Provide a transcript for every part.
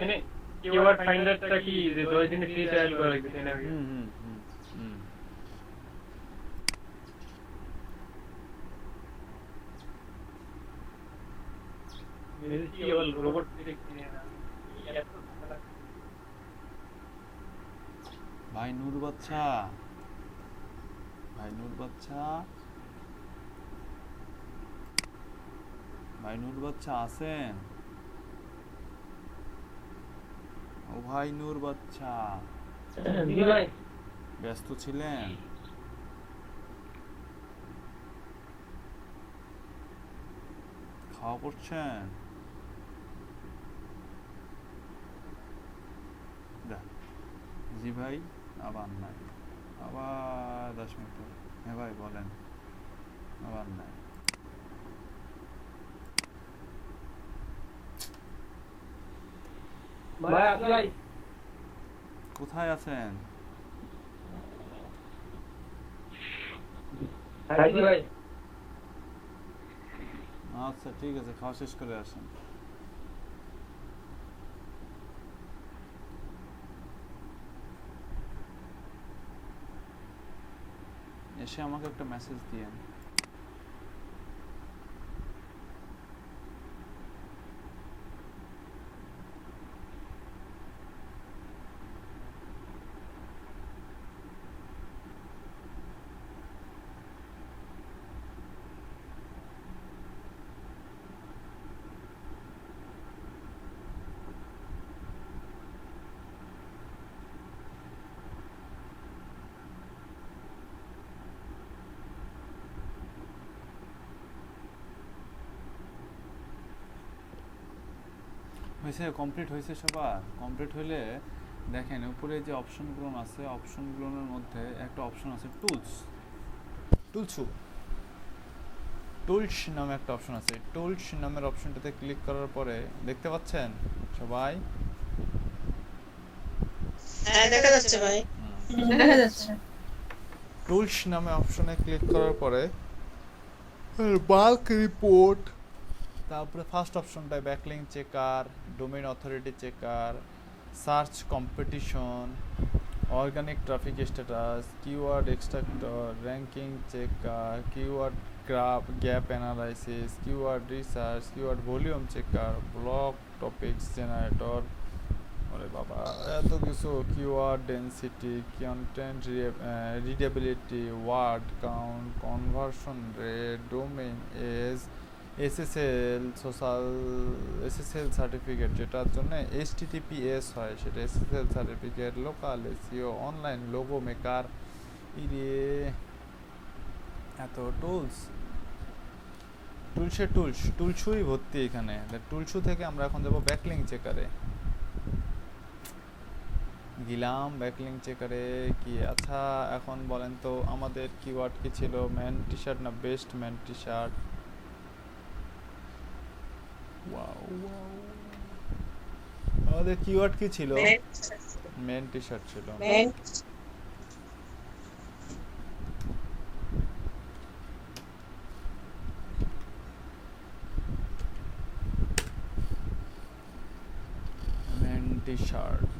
মানে কিওয়ার্ড ফাইন্ডারটা কি যে 10 দিনে ফ্রি ট্রায়াল করা লাগবে তাই না? কি বল রোবট দেখছি না। ভাই নূর বাচ্চা, ভাই নূর বাচ্চা, ভাই নূর বাচ্চা আছেন? ও ভাই নূর বাচ্চা, জি ভাই। ব্যস্ত ছিলেন? খাওয়া করছেন? জি ভাই, আবার নাই, আবার 10 মিনিট পর। হ্যাঁ ভাই বলেন, আবার নাই। ভাই আপনি ভাই কোথায় আছেন? জি ভাই। আচ্ছা ঠিক আছে, খাওয়া শেষ করে আসেন। এসে আমাকে একটা মেসেজ দিয়েন। হয়েছে, কমপ্লিট হয়েছে সবার? কমপ্লিট হইলে দেখেন উপরে যে অপশনগুলো আছে, অপশনগুলোর মধ্যে একটা অপশন আছে টুলস, টুলসু, টুলস নামে একটা অপশন আছে। টুলস নামের অপশনটাতে ক্লিক করার পরে দেখতে পাচ্ছেন সবাই? হ্যাঁ দেখা যাচ্ছে ভাই, দেখা যাচ্ছে। টুলস নামে অপশনে ক্লিক করার পরে বাল্ক রিপোর্ট, তারপরে ফার্স্ট অপশনটায় backlink checker, domain authority checker, search competition, organic traffic status, keyword extractor, ranking checker, keyword graph gap analysis, keyword research, keyword volume checker, blog topics generator, ওরে বাবা এত কিছু, keyword density, content readability, word count, conversion rate, domain age, SSL social, SSL certificate যেটার জন্য HTTPS হয় সেটা SSL certificate, local SEO, online logo maker, ইরে এত টুলস, টুলসের টুলস, টুলসুই ভর্তি এখানে। টুলসু থেকে আমরা এখন যাব ব্যাকলিং চেকারে, গেলাম ব্যাকলিং চেকারে কি। আচ্ছা এখন বলেন তো আমাদের কিওয়ার্ড কি ছিল? ম্যান টি শার্ট না বেস্ট ম্যান টি শার্ট? আমাদের কিওয়ার্ড কি ছিল? মেন টি শার্ট ছিল। মেন টি শার্ট,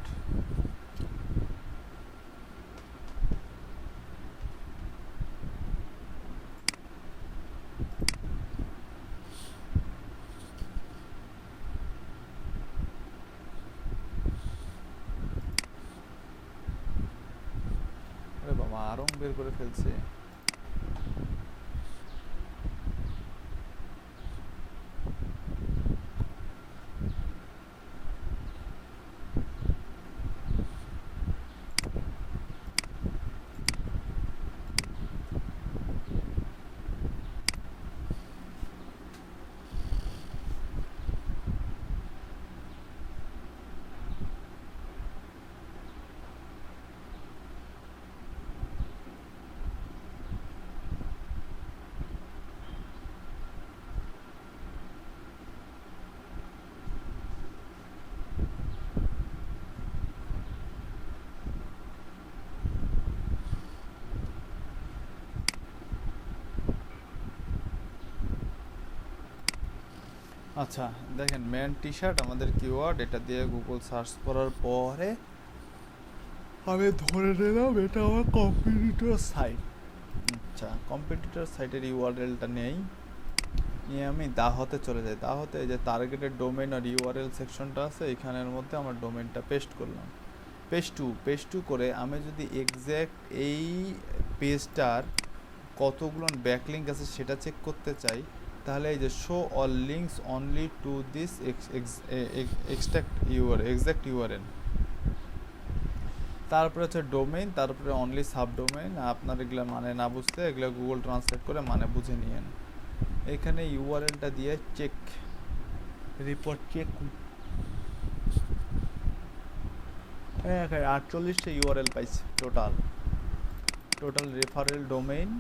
আরে বাবা আরং বের করে ফেলছে। আচ্ছা দেখেন ম্যান টি শার্ট আমাদের কিওয়ার্ড, এটা দিয়ে গুগল সার্চ করার পরে আমি ধরে নিলাম এটা আমার কম্পিটিটর সাইট। আচ্ছা কম্পিটিটর সাইটের ইউআরএলটা নেই, নিয়ে আমি দাহতে চলে যাই। দাহতে এই যে টার্গেটেড ডোমেইন আর ইউআরএল সেকশনটা আছে, এখানের মধ্যে আমার ডোমেইনটা পেস্ট করলাম। পেস্ট টু করে আমি যদি এক্স্যাক্ট এই পেজটার কতগুলো ব্যাকলিঙ্ক আছে সেটা চেক করতে চাই, তাহলে এই যে show all links only to this exact URL, তারপরে হচ্ছে ডোমেইন, তারপরে অনলি সাবডোমেইন। আপনার এগুলো মানে না বুঝতে এগুলো গুগল ট্রান্সলেট করে মানে বুঝে নিয়েন। এখানে ইউআরএলটা দিয়ে চেক রিপোর্ট চেক 48টা ইউআরএল পাইছি total referral domain,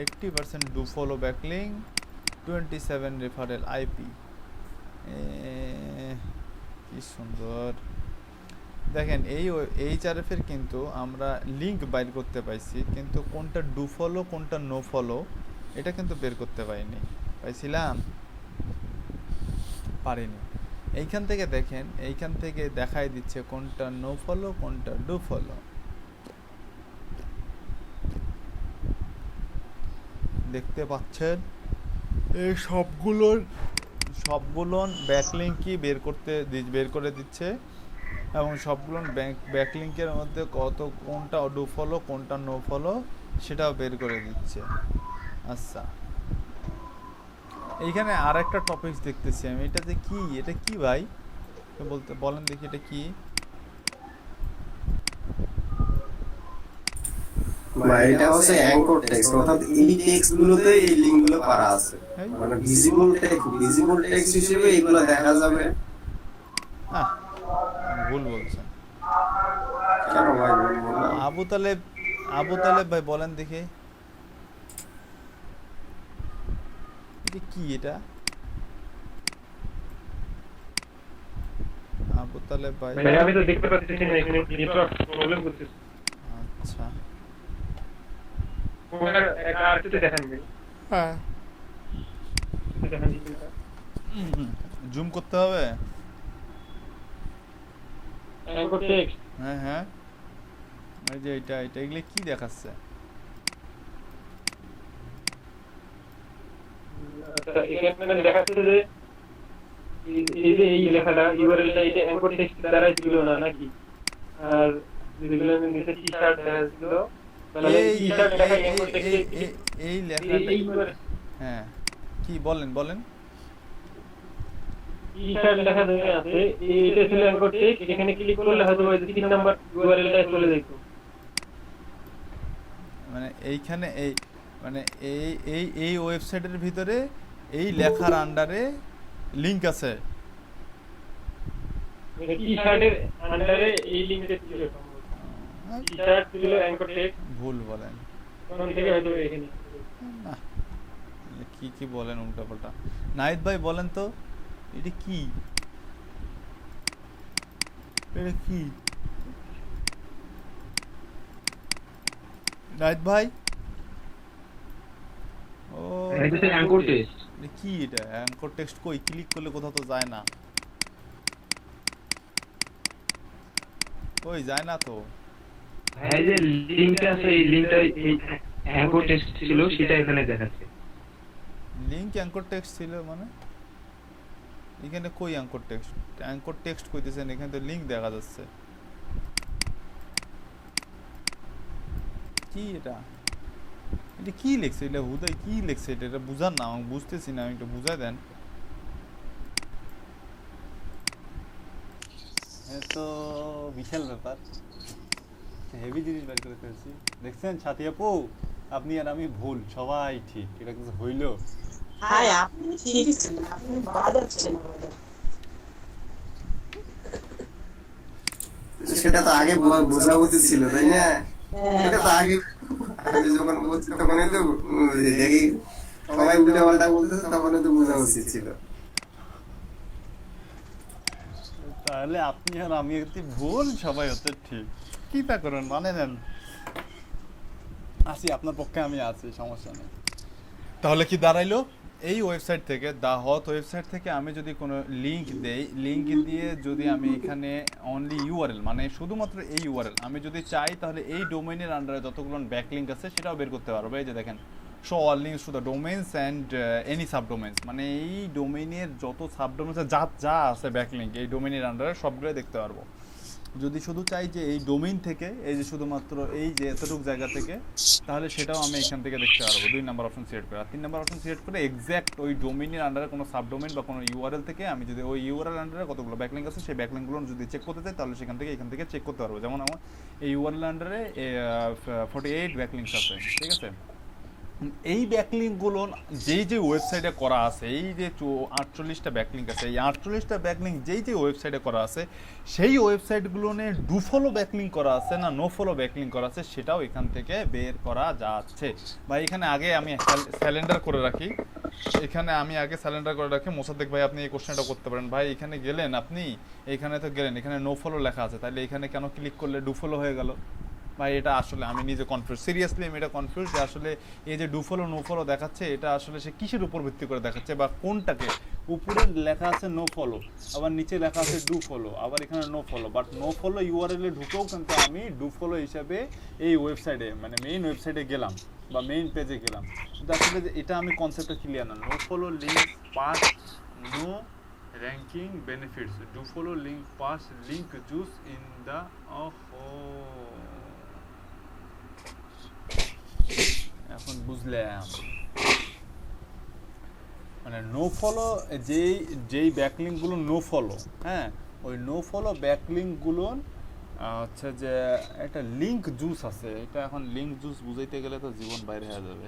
80% do follow backlink, 27 referral IP. কি সুন্দর দেখেন এই এইচআরএফের কিন্তু আমরা লিঙ্ক বাইর করতে পাইছি, কিন্তু কোনটা ডু ফলো কোনটা নো ফলো এটা কিন্তু বের করতে পাইছিলাম, পারিনি। এইখান থেকে দেখেন, এইখান থেকে দেখাই দিচ্ছে কোনটা নো ফলো কোনটা ডু ফলো। দেখতে পাচ্ছেন এই সবগুলোর ব্যাকলিঙ্কই বের করে দিচ্ছে, এবং সবগুলো ব্যাকলিঙ্কের মধ্যে কোনটা ডু ফলো কোনটা নো ফলো সেটাও বের করে দিচ্ছে। আচ্ছা এইখানে আর একটা টপিকস দেখতেছি আমি, এটা কি ভাই বলেন দেখি এটা কি? এটা হচ্ছে অ্যাঙ্কর টেক্সট, অর্থাৎ এই টেক্সটগুলোতে এই লিংকগুলো করা আছে, মানে ভিজিবল টেক্সট হিসেবে এগুলো দেখা যাবে। ভুল বলছেন। কেন ভাই ভুল বললাম? আবু তালেব ভাই বলেন দেখি এটা কি? এটা আবু তালেব ভাই আমি তো দেখতে পাচ্ছি না, এখানে নেটওয়ার্ক প্রবলেম করতেছে। আচ্ছা ওনার একটা আরতে দেখেন ভাই। হ্যাঁ দেখেন জুম করতে হবে। Anchor text. হ্যাঁ এই যে এটা এগুলো কি দেখাচ্ছে? আচ্ছা এখানে দেখাচ্ছে যে এই লেখাটা ইউআরএলটা এটা অ্যাঙ্কর টেক্সট দ্বারা ছিল না নাকি? আর যেগুলো নিচে টি শার্ট দেখাচ্ছিল মানে টি শার্ট লেখা অ্যাঙ্কর টেক্সট এই লেখাটা হ্যাঁ কি বলেন টি শার্ট লেখা আছে, এটা ছিল অ্যাঙ্কর টেক্সট। এখানে ক্লিক করলে হয়তো ওই 3 নাম্বার ইউআরএলটা চলে যেত। মানে এইখানে এই ওয়েবসাইটের ভিতরে এই লেখার আন্ডারে লিংক আছে। টি শার্টের আন্ডারে এই লিংকটা ছিল, টি শার্ট ছিল অ্যাঙ্কর টেক্সট। ভুল বলেন, কোন থেকে হয়তো এখানে না কি বলেন উল্টাপাল্টা। নাহিদ ভাই বলেন তো এটা কি? নাহিদ ভাই ও এটা অ্যাঙ্কর টেক্সট। কি এটা অ্যাঙ্কর টেক্সট? কই ক্লিক করলে কোথাও তো যায় না, যায় না তো। এই যে লিংকটা আছে, এই লিংকটা এই অ্যাঙ্কর টেক্সট ছিল সেটা এখানে দেখাচ্ছে। লিংক অ্যাঙ্কর টেক্সট ছিল মানে এখানে কই অ্যাঙ্কর টেক্সট কইতেছেন? এখানে তো লিংক দেখা যাচ্ছে। কি এটা কি লিখছে? এটা হুদাই কি লিখছে? এটা বুঝান না, আমি বুঝতেছি না, আমি একটু বুঝাই দেন। তো বিশাল ব্যাপার, হেভি জিনিস বের করে ফেলছি। দেখছেন সাথী আপু, আপনি আর আমি ভুল, সবাই ঠিক। এটা কিছু হইল? হ্যাঁ আপনি ঠিক ছিলেন, আপনি বাজাচ্ছেন। সেটা তো আগে বোঝা উচিত ছিল, তাই না? এটা তো আগে যখন বলছি তখন তো দেখি সবাই উল্টা পাল্টা বলতেছে, তখন তো বোঝা উচিত ছিল। তাহলে আপনি আর আমি হচ্ছে ভুল, সবাই হচ্ছে ঠিক। কি তা করেন মানে নেন, আছি আপনার পক্ষে, আমি আছি, সমস্যা নেই। তাহলে কি দাঁড়াইলো? এই ওয়েবসাইট থেকে দা হথ ওয়েবসাইট থেকে আমি যদি কোনো লিংক দেই, লিংক দিয়ে যদি আমি এখানে অনলি ইউআরএল মানে শুধুমাত্র এই ইউআরএল আমি যদি চাই তাহলে এই ডোমেইনের আন্ডারে যতগুলো ব্যাকলিংক আছে সেটাও বের করতে পারবো। এই যে দেখেন show all links to the domains and any subdomains, মানে এই ডোমেইনের যত সাবডোমেইনস যা আছে ব্যাকলিংক এই ডোমেইনের আন্ডারে সবগুলোই দেখতে পারবো। যদি শুধু চাই যে এই ডোমেইন থেকে এই যে শুধুমাত্র এই যে এতটুকু জায়গা থেকে, তাহলে সেটাও আমি এখান থেকে দেখতে পারবো 2 নাম্বার অপশন সিলেক্ট করে। আর 3 নাম্বার অপশন সিলেক্ট করে এক্স্যাক্ট ওই ডোমেইনের আন্ডারে কোনো সাবডোমেইন বা কোনো ইউআরএল থেকে আমি যদি ওই ইউআরএল আন্ডারে কতগুলো ব্যাকলিংক আছে সেই ব্যাকলিংকগুলো যদি চেক করতে চাই তাহলে সেখান থেকে এখান থেকে চেক করতে পারবো। যেমন আমার এই ইউআরএল আন্ডারে 48 ব্যাকলিংকস আছে, ঠিক আছে। এই ব্যাকলিংকগুলো যেই ওয়েবসাইটে করা আছে, এই যে 48টা ব্যাকলিংক আছে, এই 48টা ব্যাকলিংক যেই ওয়েবসাইটে করা আছে সেই ওয়েবসাইটগুলো নিয়ে ডু ফলো ব্যাকলিংক করা আছে না নো ফলো ব্যাকলিংক করা আছে সেটাও এখান থেকে বের করা যাচ্ছে। বা এখানে আগে আমি স্যালেন্ডার করে রাখি, এখানে আমি আগে স্যালেন্ডার করে রাখি। মোসাদ্দেক ভাই আপনি এই কোশ্চেনটা করতে পারেন। ভাই এখানে গেলেন আপনি, এখানে তো গেলেন, এখানে নো ফলো লেখা আছে, তাহলে এখানে কেন ক্লিক করলে ডু ফলো হয়ে গেল? ভাই এটা আসলে আমি নিজে কনফিউজ, সিরিয়াসলি আমি এটা কনফিউজ যে আসলে এই যে ডু ফলো নো ফলো দেখাচ্ছে এটা আসলে সে কিসের উপর ভিত্তি করে দেখাচ্ছে বা কোনটাকে। উপরে লেখা আছে নো ফলো, আবার নিচে লেখা আছে ডু ফলো, আবার এখানে no follow, but no follow URL এ ঢুকেও কিন্তু আমি ডু ফলো হিসাবে এই ওয়েবসাইটে মানে মেইন ওয়েবসাইটে গেলাম বা মেইন পেজে গেলাম, কিন্তু আসলে এটা আমি কনসেপ্টটা ক্লিয়ার না। No follow link pass no ranking benefits, do follow link pass link juice in the এখন বুঝলাম। মানে নো ফলো যেই ব্যাকলিংকগুলো নো ফলো, হ্যাঁ ওই নো ফলো ব্যাকলিংকগুলো হচ্ছে যে একটা লিঙ্ক জুস আছে। এটা এখন লিঙ্ক জুস বুঝাইতে গেলে তো জীবন বাইরে হয়ে যাবে।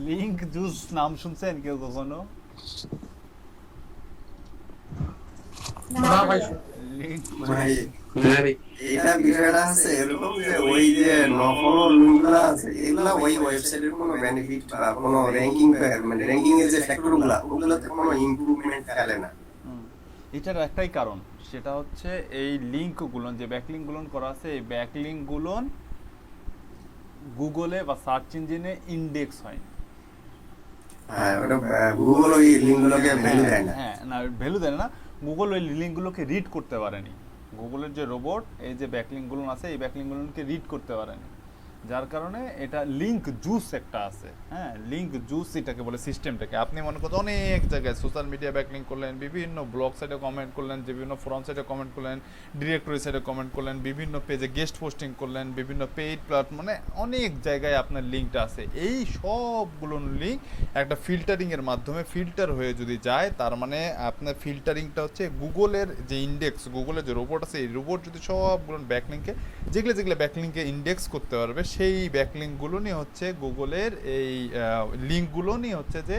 লিঙ্ক জুস নাম শুনছেন কেউ কখনো? এটা বিষয়টা আছে এরকম যে ওই যে নফলো লিঙ্কগুলো আছে এগুলা ওই ওয়েবসাইটের কোনো বেনিফিট বা কোনো র্যাঙ্কিং মানে র্যাঙ্কিং এর যে ফ্যাক্টরগুলো ওগুলোতে কোনো ইমপ্রুভমেন্ট ফেলে না। এটার একটাই কারণ, সেটা হচ্ছে এই লিঙ্কগুলো যে ব্যাকলিঙ্কগুলো করা আছে এই ব্যাকলিঙ্কগুলো গুগলে বা সার্চ ইঞ্জিনে ইন্ডেক্স হয়। হ্যাঁ ওটা গুগল ওই লিঙ্কগুলোকে ভ্যালু দেয় না। হ্যাঁ না ভ্যালু দেয় না, গুগল ওই লিঙ্কগুলোকে রিড করতে পারেনি। গুগলের যে রোবট এই যে ব্যাকলিঙ্কগুলো আছে এই ব্যাকলিঙ্কগুলোকে রিড করতে পারেনি, যার কারণে এটা লিঙ্ক জুস একটা আছে। হ্যাঁ লিঙ্ক জুস এটাকে বলে সিস্টেমটাকে। আপনি মনে করতে অনেক জায়গায় সোশ্যাল মিডিয়া ব্যাকলিঙ্ক করলেন, বিভিন্ন ব্লগ সাইটে কমেন্ট করলেন, বিভিন্ন ফোরাম সাইটে কমেন্ট করলেন, ডিরেক্টরি সাইটে কমেন্ট করলেন, বিভিন্ন পেজে গেস্ট পোস্টিং করলেন, বিভিন্ন পেইড প্ল্যাটফর্ম মানে অনেক জায়গায় আপনার লিঙ্কটা আছে। এই সবগুলো লিঙ্ক একটা ফিল্টারিংয়ের মাধ্যমে ফিল্টার হয়ে যদি যায়, তার মানে আপনার ফিল্টারিংটা হচ্ছে গুগলের যে ইন্ডেক্স, গুগলের যে রোবট আছে এই রোবট যদি সবগুলো ব্যাকলিঙ্কে যেগুলো ব্যাকলিঙ্কে ইন্ডেক্স করতে পারবে সেই ব্যাকলিঙ্কগুলো নিয়ে হচ্ছে গুগলের এই লিঙ্কগুলো নিয়ে হচ্ছে যে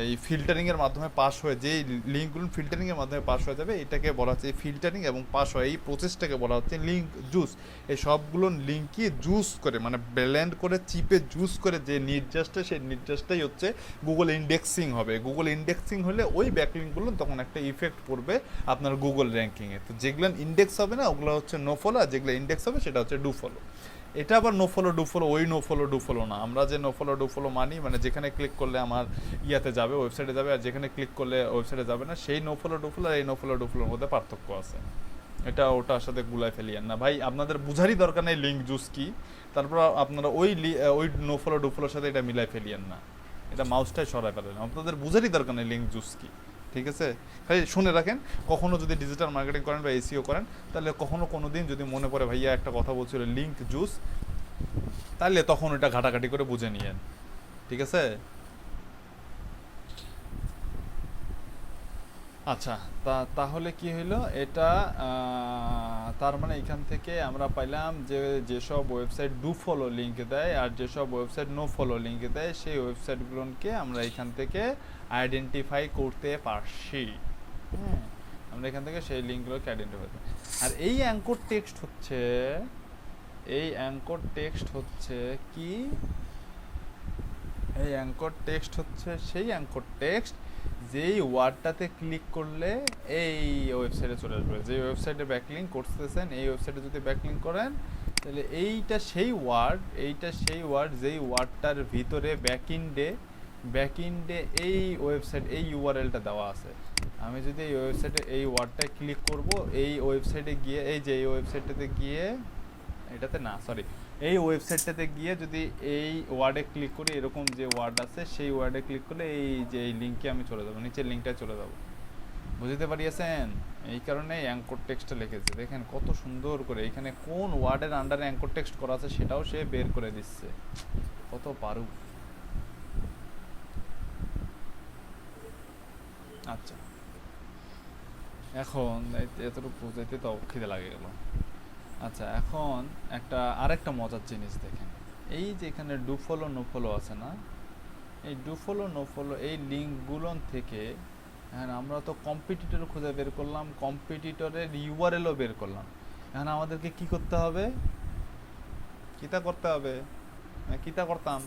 এই ফিল্টারিংয়ের মাধ্যমে পাস হয়ে যেই লিঙ্কগুলো ফিল্টারিংয়ের মাধ্যমে পাস হয়ে যাবে এটাকে বলা হচ্ছে ফিল্টারিং এবং পাস হয় এই প্রসেসটাকে বলা হচ্ছে লিঙ্ক জুস। এই সবগুলো লিঙ্কই জুস করে মানে ব্লেন্ড করে চিপে জুস করে যে নির্যাসটা সেই নির্যাসটাই হচ্ছে গুগল ইন্ডেক্সিং হবে। গুগল ইন্ডেক্সিং হলে ওই ব্যাকলিঙ্কগুলো তখন একটা ইফেক্ট পড়বে আপনার গুগল র্যাঙ্কিংয়ে। তো যেগুলো ইন্ডেক্স হবে না ওগুলো হচ্ছে নো ফলো, আর যেগুলো ইন্ডেক্স হবে সেটা হচ্ছে ডু ফলো। এটা আবার নো ফলো ডু ফলো ওই নো ফলো ডু ফলো না। আমরা যে নো ফলো ডু ফলো মানি মানে যেখানে ক্লিক করলে আমার ইয়াতে যাবে ওয়েবসাইটে যাবে, আর যেখানে ক্লিক করলে ওয়েবসাইটে যাবে না, সেই নো ফলো ডু ফলো আর এই নো ফলো ডু ফলোর মধ্যে পার্থক্য আছে। এটা ওটার সাথে গুলায় ফেলিয়েন না ভাই, আপনাদের বুঝারই দরকার নেই লিঙ্ক জুস কি, তারপর আপনারা ওই নো ফলো ডু ফলোর সাথে এটা মিলাই ফেলিয়েন না, এটা মাউসটাই সরাই ফেলেন। আপনাদের বুঝারই দরকার নেই লিঙ্ক জুস কি, ঠিক আছে? খালি শুনে রাখেন, কখনো যদি ডিজিটাল মার্কেটিং করেন বা এসইও করেন তাহলে কখনো কোনো দিন যদি মনে পড়ে ভাইয়া একটা কথা বলছিল লিঙ্ক জুস, তাহলে তখন ওটা ঘাটাঘাটি করে বুঝে নিয়েন, ঠিক আছে? আচ্ছা তাহলে কি হইলো এটা, তার মানে এখান থেকে আমরা পাইলাম যে যেসব ওয়েবসাইট ডু ফলো লিঙ্ক দেয় আর যেসব ওয়েবসাইট নো ফলো লিঙ্ক দেয় সেই ওয়েবসাইটগুলোকে আমরা এখান থেকে আইডেন্টিফাই করতে পারছি। হ্যাঁ আমরা এখান থেকে সেই লিঙ্কগুলোকে আইডেন্টিফাই করতে। আর এই অ্যাঙ্কর টেক্সট হচ্ছে কি, এই অ্যাঙ্কর টেক্সট হচ্ছে সেই অ্যাঙ্কর টেক্সট যেই ওয়ার্ডটাতে ক্লিক করলে এই ওয়েবসাইটে চলে আসবে। যে ওয়েবসাইটে ব্যাকলিঙ্ক করতেছেন এই ওয়েবসাইটে যদি ব্যাকলিঙ্ক করেন তাহলে এইটা সেই ওয়ার্ড যেই ওয়ার্ডটার ভিতরে ব্যাকইন্ডে এই ওয়েবসাইট এই ইউআরএলটা দেওয়া আছে। আমি যদি এই ওয়েবসাইটে এই ওয়ার্ডটা ক্লিক করব, এই ওয়েবসাইটে গিয়ে এই যে এই ওয়েবসাইটটাতে গিয়ে এই ওয়েবসাইটটাতে গিয়ে যদি এই ওয়ার্ডে ক্লিক করি, এরকম যে ওয়ার্ড আছে সেই ওয়ার্ডে ক্লিক করলে এই যে এই লিঙ্কে আমি চলে যাবো, নিচের লিঙ্কটা চলে যাবো। বুঝতে পারিয়েছেন? এই কারণে অ্যাঙ্কর টেক্সটটা লিখেছে। দেখেন কত সুন্দর করে এখানে কোন ওয়ার্ডের আন্ডারে অ্যাঙ্কর টেক্সট করা আছে সেটাও সে বের করে দিচ্ছে। কত পারু। আচ্ছা, এখন এতটুকু বুঝাইতে তো খিদে লাগে গেল। আচ্ছা, এখন আরেকটা মজার জিনিস দেখেন, এই যে এখানে ডু ফলো নো ফলো আছে না, এই ডু ফলো নো ফলো এই লিঙ্কগুলো থেকে হ্যাঁ আমরা তো কম্পিটিটর খুঁজে বের করলাম, কম্পিটিটরের ইউআরএলও বের করলাম। এখন আমাদেরকে কি করতে হবে? কিতা করতাম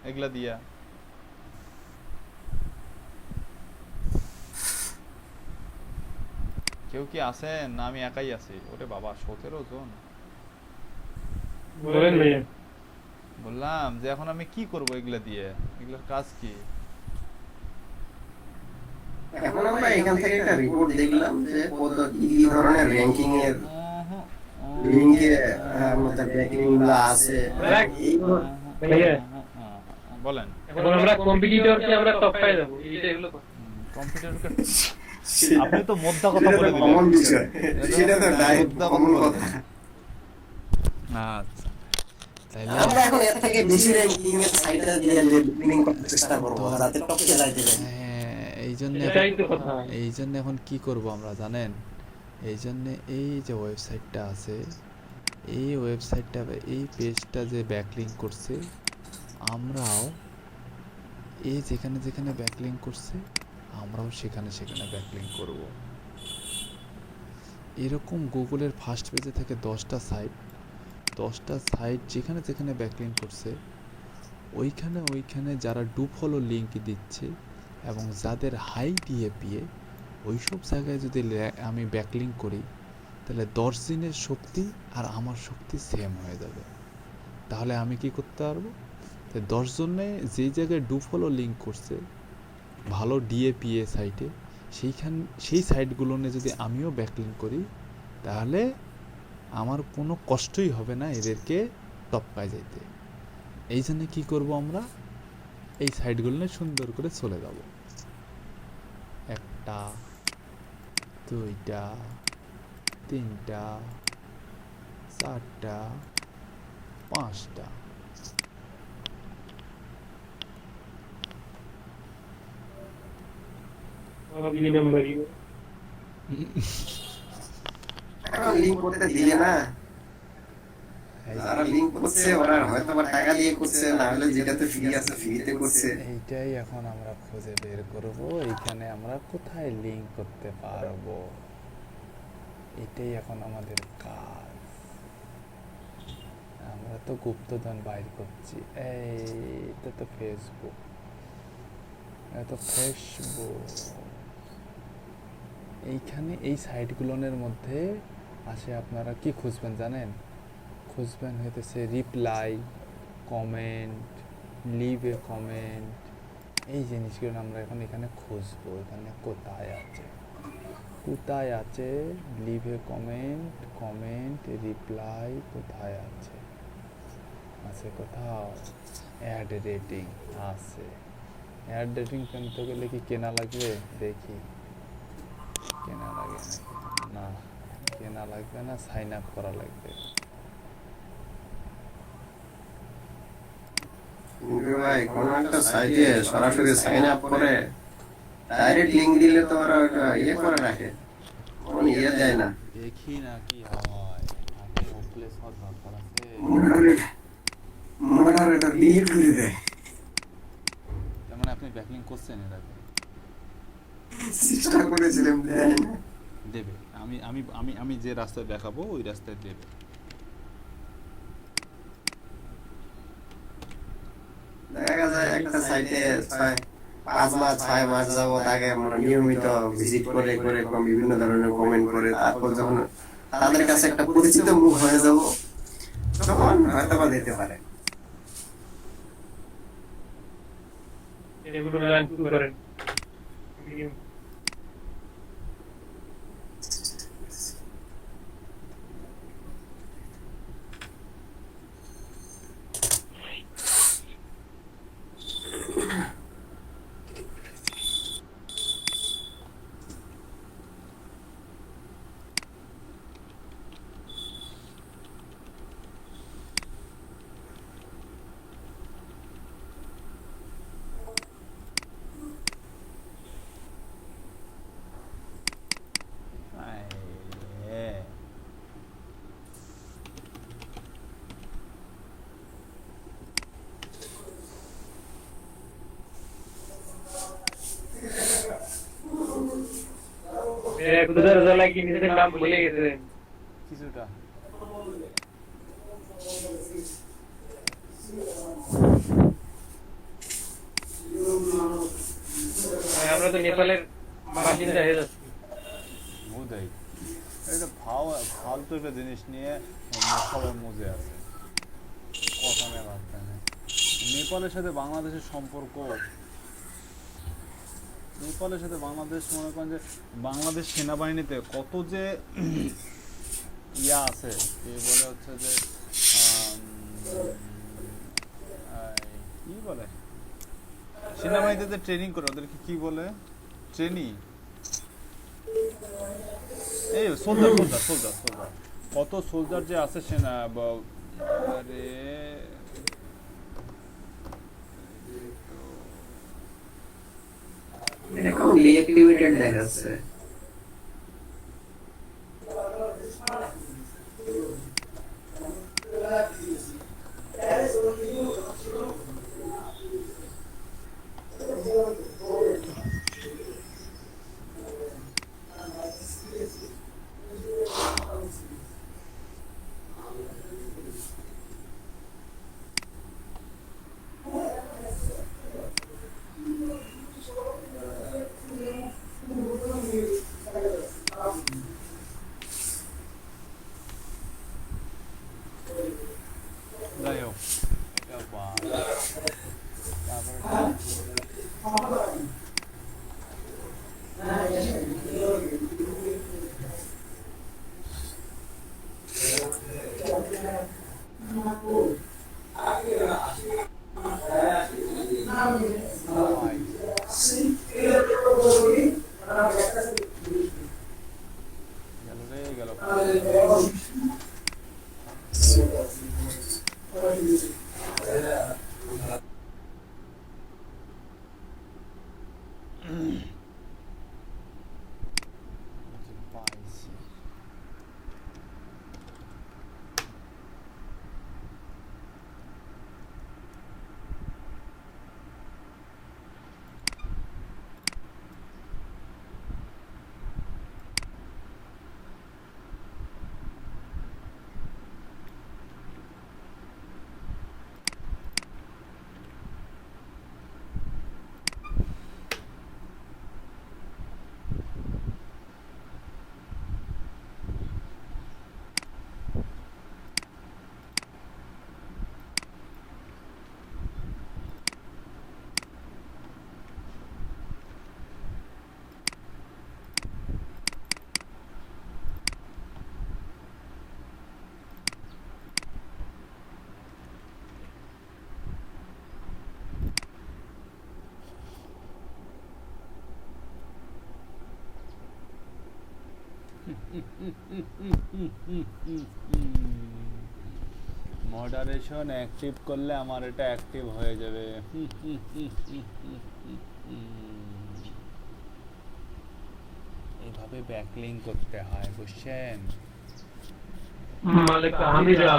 এগুলা দিয়া? কেউ কি আছেন না আমি একাই আছি? ওরে বাবা, 17 জন। বলেন ভাইয়া। বললাম যে এখন আমি কি করব এগুলা দিয়ে? এগুলার কাজ কি? এখন আমরা এখান থেকে একটা রিপোর্ট দেখলাম যে কি ধরনের র্যাঙ্কিং এর লিংকে আমাদের ব্যাকলিং গুলো আছে। ভাইয়া বলেন। এখন আমরা কম্পিটিটরকে আমরা টপ পাই যাব, এইটা এগুলো কম্পিউটারকে আপনি তো মোদ্দা কথা বলে দিলেন। কমন বিষয়, সেটা তো ডাইরেক্ট কমন কথা। আচ্ছা, তাইলে আমরা এখন এর থেকে বেশি র্যাঙ্কিং এর সাইটে দিয়ে লিংক করতে চেষ্টা করব যাতে টপে যাইতে পারি। এই জন্য এখন কি করব আমরা জানেন? এই জন্য এই যে ওয়েবসাইটটা আছে, এই ওয়েবসাইটটা এই পেজটা যে ব্যাকলিঙ্ক করছে, আমরাও এই যেখানে যেখানে ব্যাকলিঙ্ক করছে আমরাও সেখানে ব্যাকলিঙ্ক করব। এরকম গুগলের ফার্স্ট পেজে থেকে 10টা সাইট যেখানে যেখানে ব্যাকলিঙ্ক করছে ওইখানে যারা ডু ফলো লিঙ্ক দিচ্ছে এবং যাদের হাই ডিএপিএ ওইসব জায়গায় যদি আমি ব্যাকলিঙ্ক করি, তাহলে 10 দিনের শক্তি আর আমার শক্তি সেম হয়ে যাবে। তাহলে আমি কি করতে পারবো? 10 জনে যেই জায়গায় ডু ফলো লিঙ্ক করছে ভালো ডিএপিএ সাইটে, সেই সাইটগুলো নিয়ে যদি আমিও ব্যাকলিঙ্ক করি, তাহলে আমার কোনো কষ্টই হবে না এদেরকে টপকায় যেতে। এই জন্য কী করবো, আমরা এই সাইটগুলো নিয়ে সুন্দর করে চলে যাব। 1টা 2টা 3টা 4টা 5টা। লিংক করতে দিলে না, যারা লিংক করছে ওরা হয়তো বা টাকা দিয়ে করছে, না হলে যেটাতে ফ্রি আছে ফ্রিতে করছে। এইটাই এখন আমরা খুঁজে বের করব, এইখানে আমরা কোথায় লিংক করতে পারবো। এটাই এখন আমাদের কাজ। আমরা তো গুপ্তধন বাইর করছি। এইটা তো ফেসবুক, এইখানে এই সাইটগুলোর মধ্যে আসে আপনারা কি খুঁজবেন জানেন? খুঁজবেন হইতেছে রিপ্লাই, কমেন্ট, লিভ এ কমেন্ট। এই জিনিসগুলো আমরা এখন এখানে খুঁজবো। এখানে কোথায় আছে লিভ এ কমেন্ট, রিপ্লাই কোথায় আছে? কোথাও অ্যাড রেটিং আছে। অ্যাড রেটিং কিনতে গেলে কি কেনা লাগবে? দেখি কেনা লাগে না, কেনা লাগবে না, সাইন আপ করা লাগবে। ভাই কোন একটা সাইটে সরাসরি সাইন আপ করে ডাইরেক্ট লিংক দিলে তো ওরা ইয়ে করে রাখে, কোন ইয়ে দেয় না। দেখি না কি হয়। আগে হোপলেস হওয়ার দরকার আছে। মডারেটর ডিলিট করে দেয়। তার মানে আপনি ব্যাকলিংক করছেন এর আগে? চেষ্টা করেছিলাম, দেয় না। দেবে। আমি যে রাস্তায় দেখাবো ওই রাস্তায় দেবে। দেখা যায় একটা সাইটে 5 মাস 6 মাস যাবত আগে আমরা নিয়মিত ভিজিট করে বিভিন্ন ধরনের কমেন্ট করে, তারপর যখন তাদের কাছে একটা পরিচিত মুখ হয়ে যাব, তখন হয়তো বা দিতে পারে। এগুলো রান শুরু করেন। আয়, এক দুধের জ্বালা কি নিজেদের নাম ভুলে গেছেন। কিছুটা আমরা তো নেপালের বাসিন্দা হয়ে যাচ্ছি। বোধহয় এটা ফালতু একটা জিনিস নিয়ে সবাই মজে আছে, কথা নেই বার্তা নেই। নেপালের সাথে বাংলাদেশের সম্পর্ক, নেপালের সাথে বাংলাদেশ মনে করেন যে বাংলাদেশ সেনাবাহিনীতে কত যে ইয়া আছে, কি বলে হচ্ছে যে কি বলে সেনাবাহিনীতে যে ট্রেনিং করে ওদেরকে কি বলে, ট্রেনি, এই সোলজার সোলজার সোলজার সোলজার কত সোলজার যে আছে সেনা, আরে এরকম ডিঅ্যাক্টিভেটেড দেখাচ্ছে। যাই হোক এটা তারপরে গেল পাইছি। মডারেশন অ্যাক্টিভ করলে আমার এটা অ্যাক্টিভ হয়ে যাবে। এইভাবে ব্যাকলিং করতে হয়, বুঝছেন? মালিক হামিদা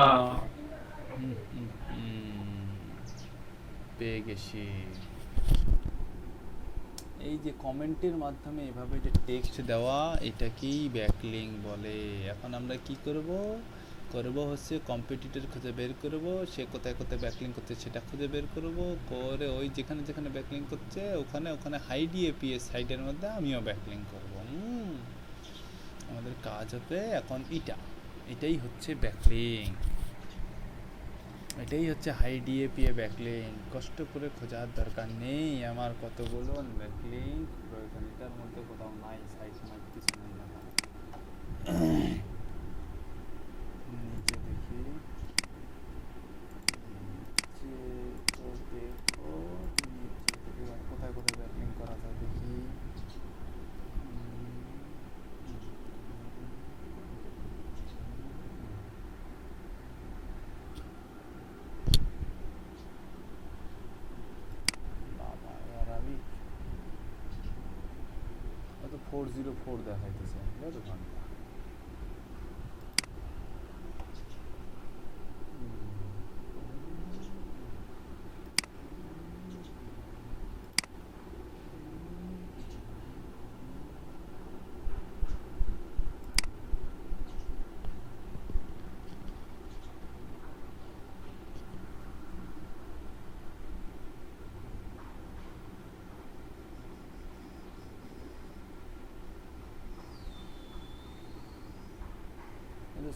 পেয়ে গেছি। এই যে কমেন্টের মাধ্যমে এভাবে যে টেক্সট দেওয়া, এটাকেই ব্যাকলিং বলে। এখন আমরা কি করব হচ্ছে কম্পিটিটর খুঁজে বের করব, সে কোথায় কোথায় ব্যাকলিং করছে সেটা খুঁজে বের করব, করে ওই যেখানে যেখানে ব্যাকলিং করছে ওখানে ওখানে হাইড এপিএস সাইটের মধ্যে আমিও ব্যাকলিং করব। আমাদের কাজ হবে এখন এটাই হচ্ছে ব্যাকলিং। এটাই হচ্ছে হাই ডিএপিএ ব্যাকলিঙ্ক, কষ্ট করে খোঁজার দরকার নেই আমার কতগুলো ব্যাকলিঙ্ক প্রয়োজন, এটার মধ্যে কোথাও নাই সাইট মাইট কিছু নাই না। নিচে দেখি, নিচে তো দেখো, নিচে থেকে আর কোথায় কোথায় ব্যাকলিঙ্ক করা যায় দেখি। বাবা আরবি তো 404 দেখাইতেছে, কত ঘন্টা?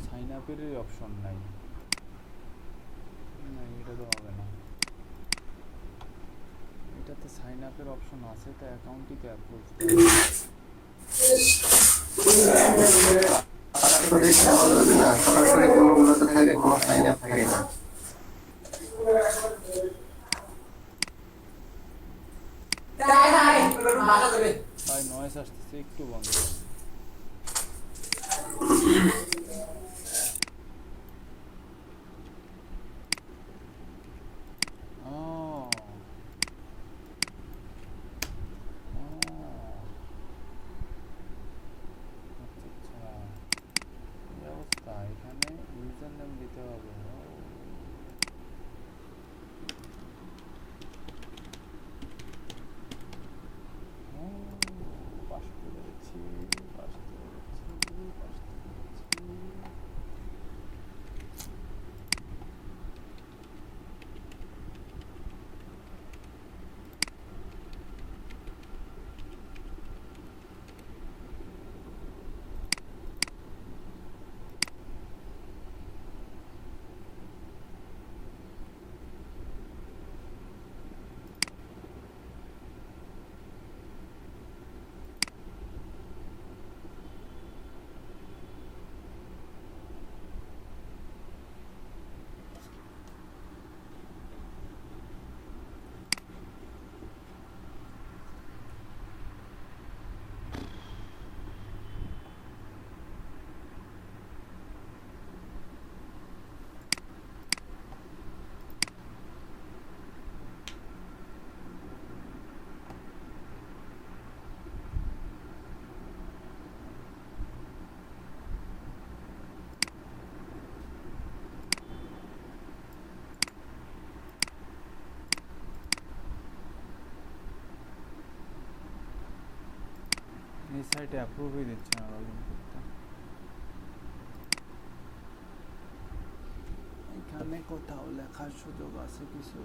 সাইন আপের অপশন নাই, না এটা তো হবে না। এটাতে সাইন আপের অপশন আছে, তো অ্যাকাউন্টই তো অ্যাপ্রুভ না, সরাসরি কোনোগুলোতে থাকে, কোনো সাইন আপ থাকে না। ভাই নয়েস আসতেছে, একটু বন্ধ করো। এখানে ইউজার নেম দিতে হবে। পাশে রয়েছি, পাশে রয়েছি, পাশে রয়েছি। এই সাইটে অ্যাপ্রুভই দিচ্ছে না লগ ইন করতে। এখানে কোথাও লেখার সুযোগ আছে কিছু?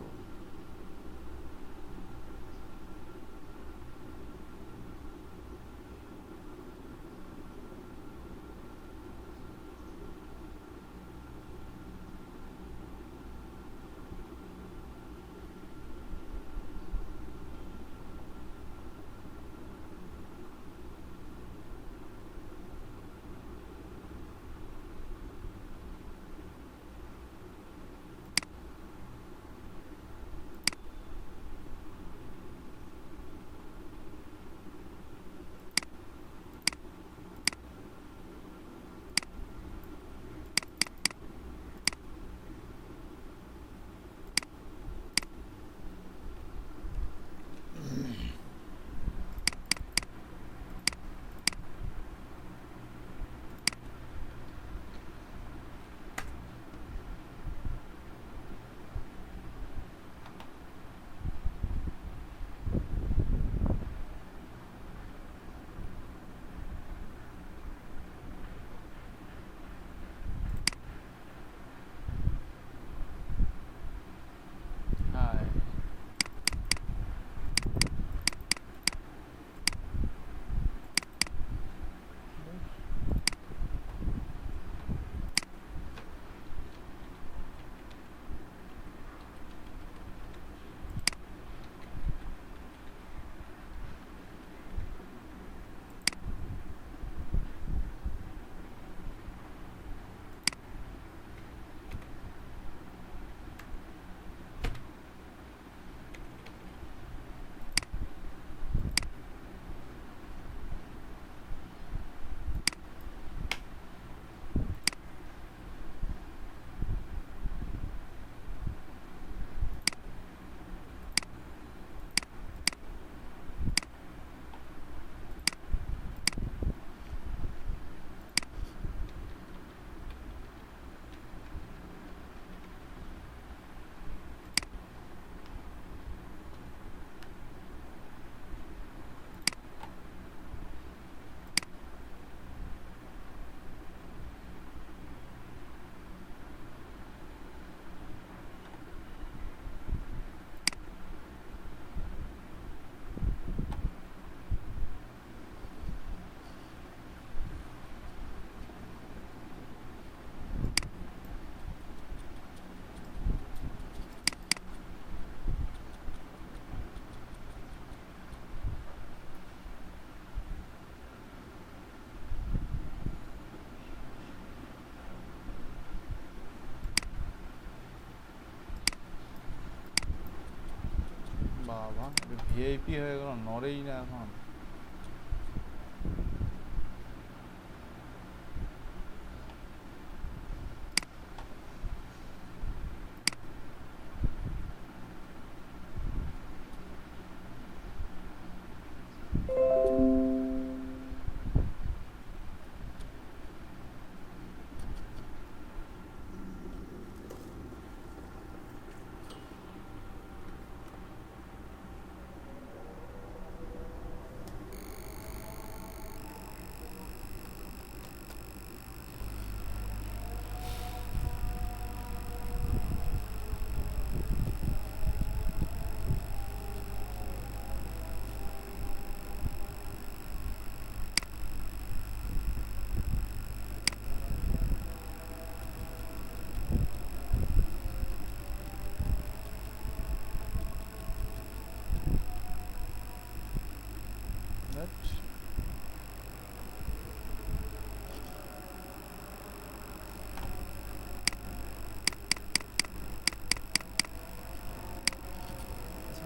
বাবা ভিআইপি হয়ে গেল, নড়েই না এখন।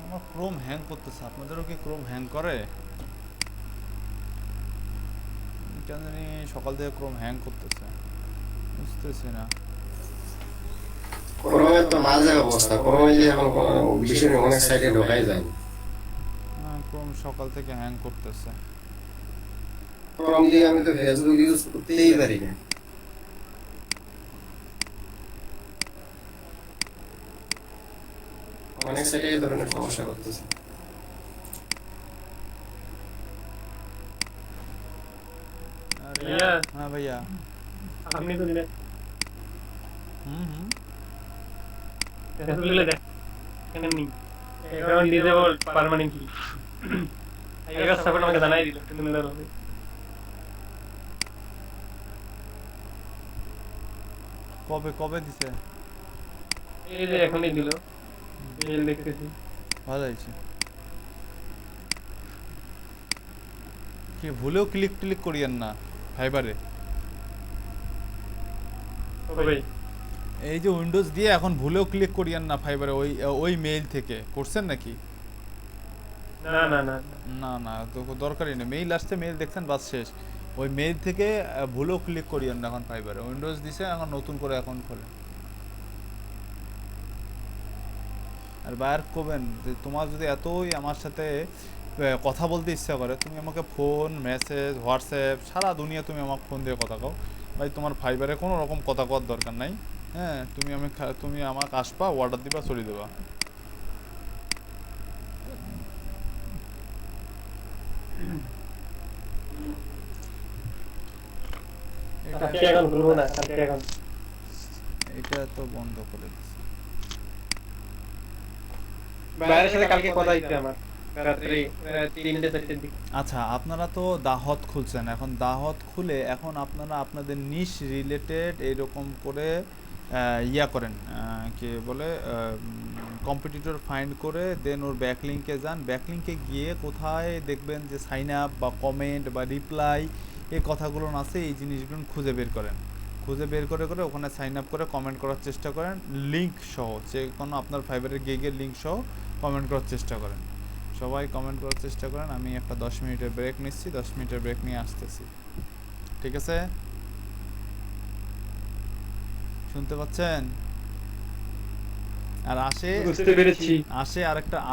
আমার ক্রোম হ্যাং করতেছে, আপনাদেরও কি ক্রোম হ্যাং করে? কেন জানি সকাল থেকে ক্রোম হ্যাং করতেছে, বুঝতেছি না। ক্রোমের তো বাজে অবস্থা, ক্রোমে যে এখন বিশেষ অনেক সাইটে ঢোকাই যায়। ক্রোম সকাল থেকে হ্যাং করতেছে। ক্রোম দিয়ে আমি তো ফেসবুক ইউজ করতেই পারি না। অনেক সাইটে এই ধরনের সমস্যা করতেছে। भैया হ্যাঁ ভাইয়া। আপনি তো দিলে হুম হুম তুলে দেখ কেন নি অ্যাকাউন্ট ডিসেবল পার্মানেন্টলি আইগা সাপোর্ট আমাকে জানাই দিল সুন্দর হবে। কবে কবে দিছে? এই যে এখনই দিল, মেল দেখতেছি। ভালো হয়েছে। কি ভুলেও ক্লিক টিলিক করিয়েন না ফাইবারে। ওই এই যে উইন্ডোজ দিয়ে এখন ভুলেও ক্লিক করিয়েন না ফাইবারে, ওই ওই মেইল থেকে করছেন নাকি? না না না না না তো দরকারই নেই, মেইল আসছে, মেইল দেখছেন বাস শেষ। ওই মেইল থেকে ভুলেও ক্লিক করিয়েন না এখন ফাইবারে। উইন্ডোজ দিছে এখন নতুন করে অ্যাকাউন্ট খোলেন। আর বাইর করবেন যে তোমার যদি এতই আমার সাথে কথা বলতে ইচ্ছা করে, তুমি আমাকে ফোন মেসেজ হোয়াটসঅ্যাপ সারা দুনিয়া তুমি আমাকে ফোন দিয়ে কথা কও ভাই, তোমার ফাইবারে কোনো রকম কথা কওয়ার দরকার নাই। হ্যাঁ তুমি আমাকে আসবা, অর্ডার দিবা, চলে দেবা। এটা তো বন্ধ করে দিচ্ছে। বাইরের সাথে কালকে কথা হইছে আমার রাত্রি 3-4টার দিকে। আচ্ছা, আপনারা তো দাহত খুলছেন, এখন দাহত খুলে এখন আপনারা আপনাদের নিশ রিলেটেড এরকম করে ইয়া করেন, কি বলে কম্পিটিটর ফাইন্ড করে দেন ওর ব্যাকলিঙ্কে যান। ব্যাকলিঙ্কে গিয়ে কোথায় দেখবেন যে সাইন আপ বা কমেন্ট বা রিপ্লাই এই কথাগুলো আছে, এই জিনিসগুলো খুঁজে বের করেন। খুঁজে বের করে করে ওখানে সাইন আপ করে কমেন্ট করার চেষ্টা করেন, লিঙ্ক সহ, যে কোনো আপনার ফাইবারের গিগের লিঙ্ক সহ কমেন্ট করার চেষ্টা করেন। সবাই কমেন্ট করার চেষ্টা করেন। আমি একটা 10 মিনিটের ব্রেক নিচ্ছি, 10 মিনিটের ব্রেক নিয়ে আসতেছি, ঠিক আছে? শুনতে পাচ্ছেন? আর বুঝতে পেরেছি। আসে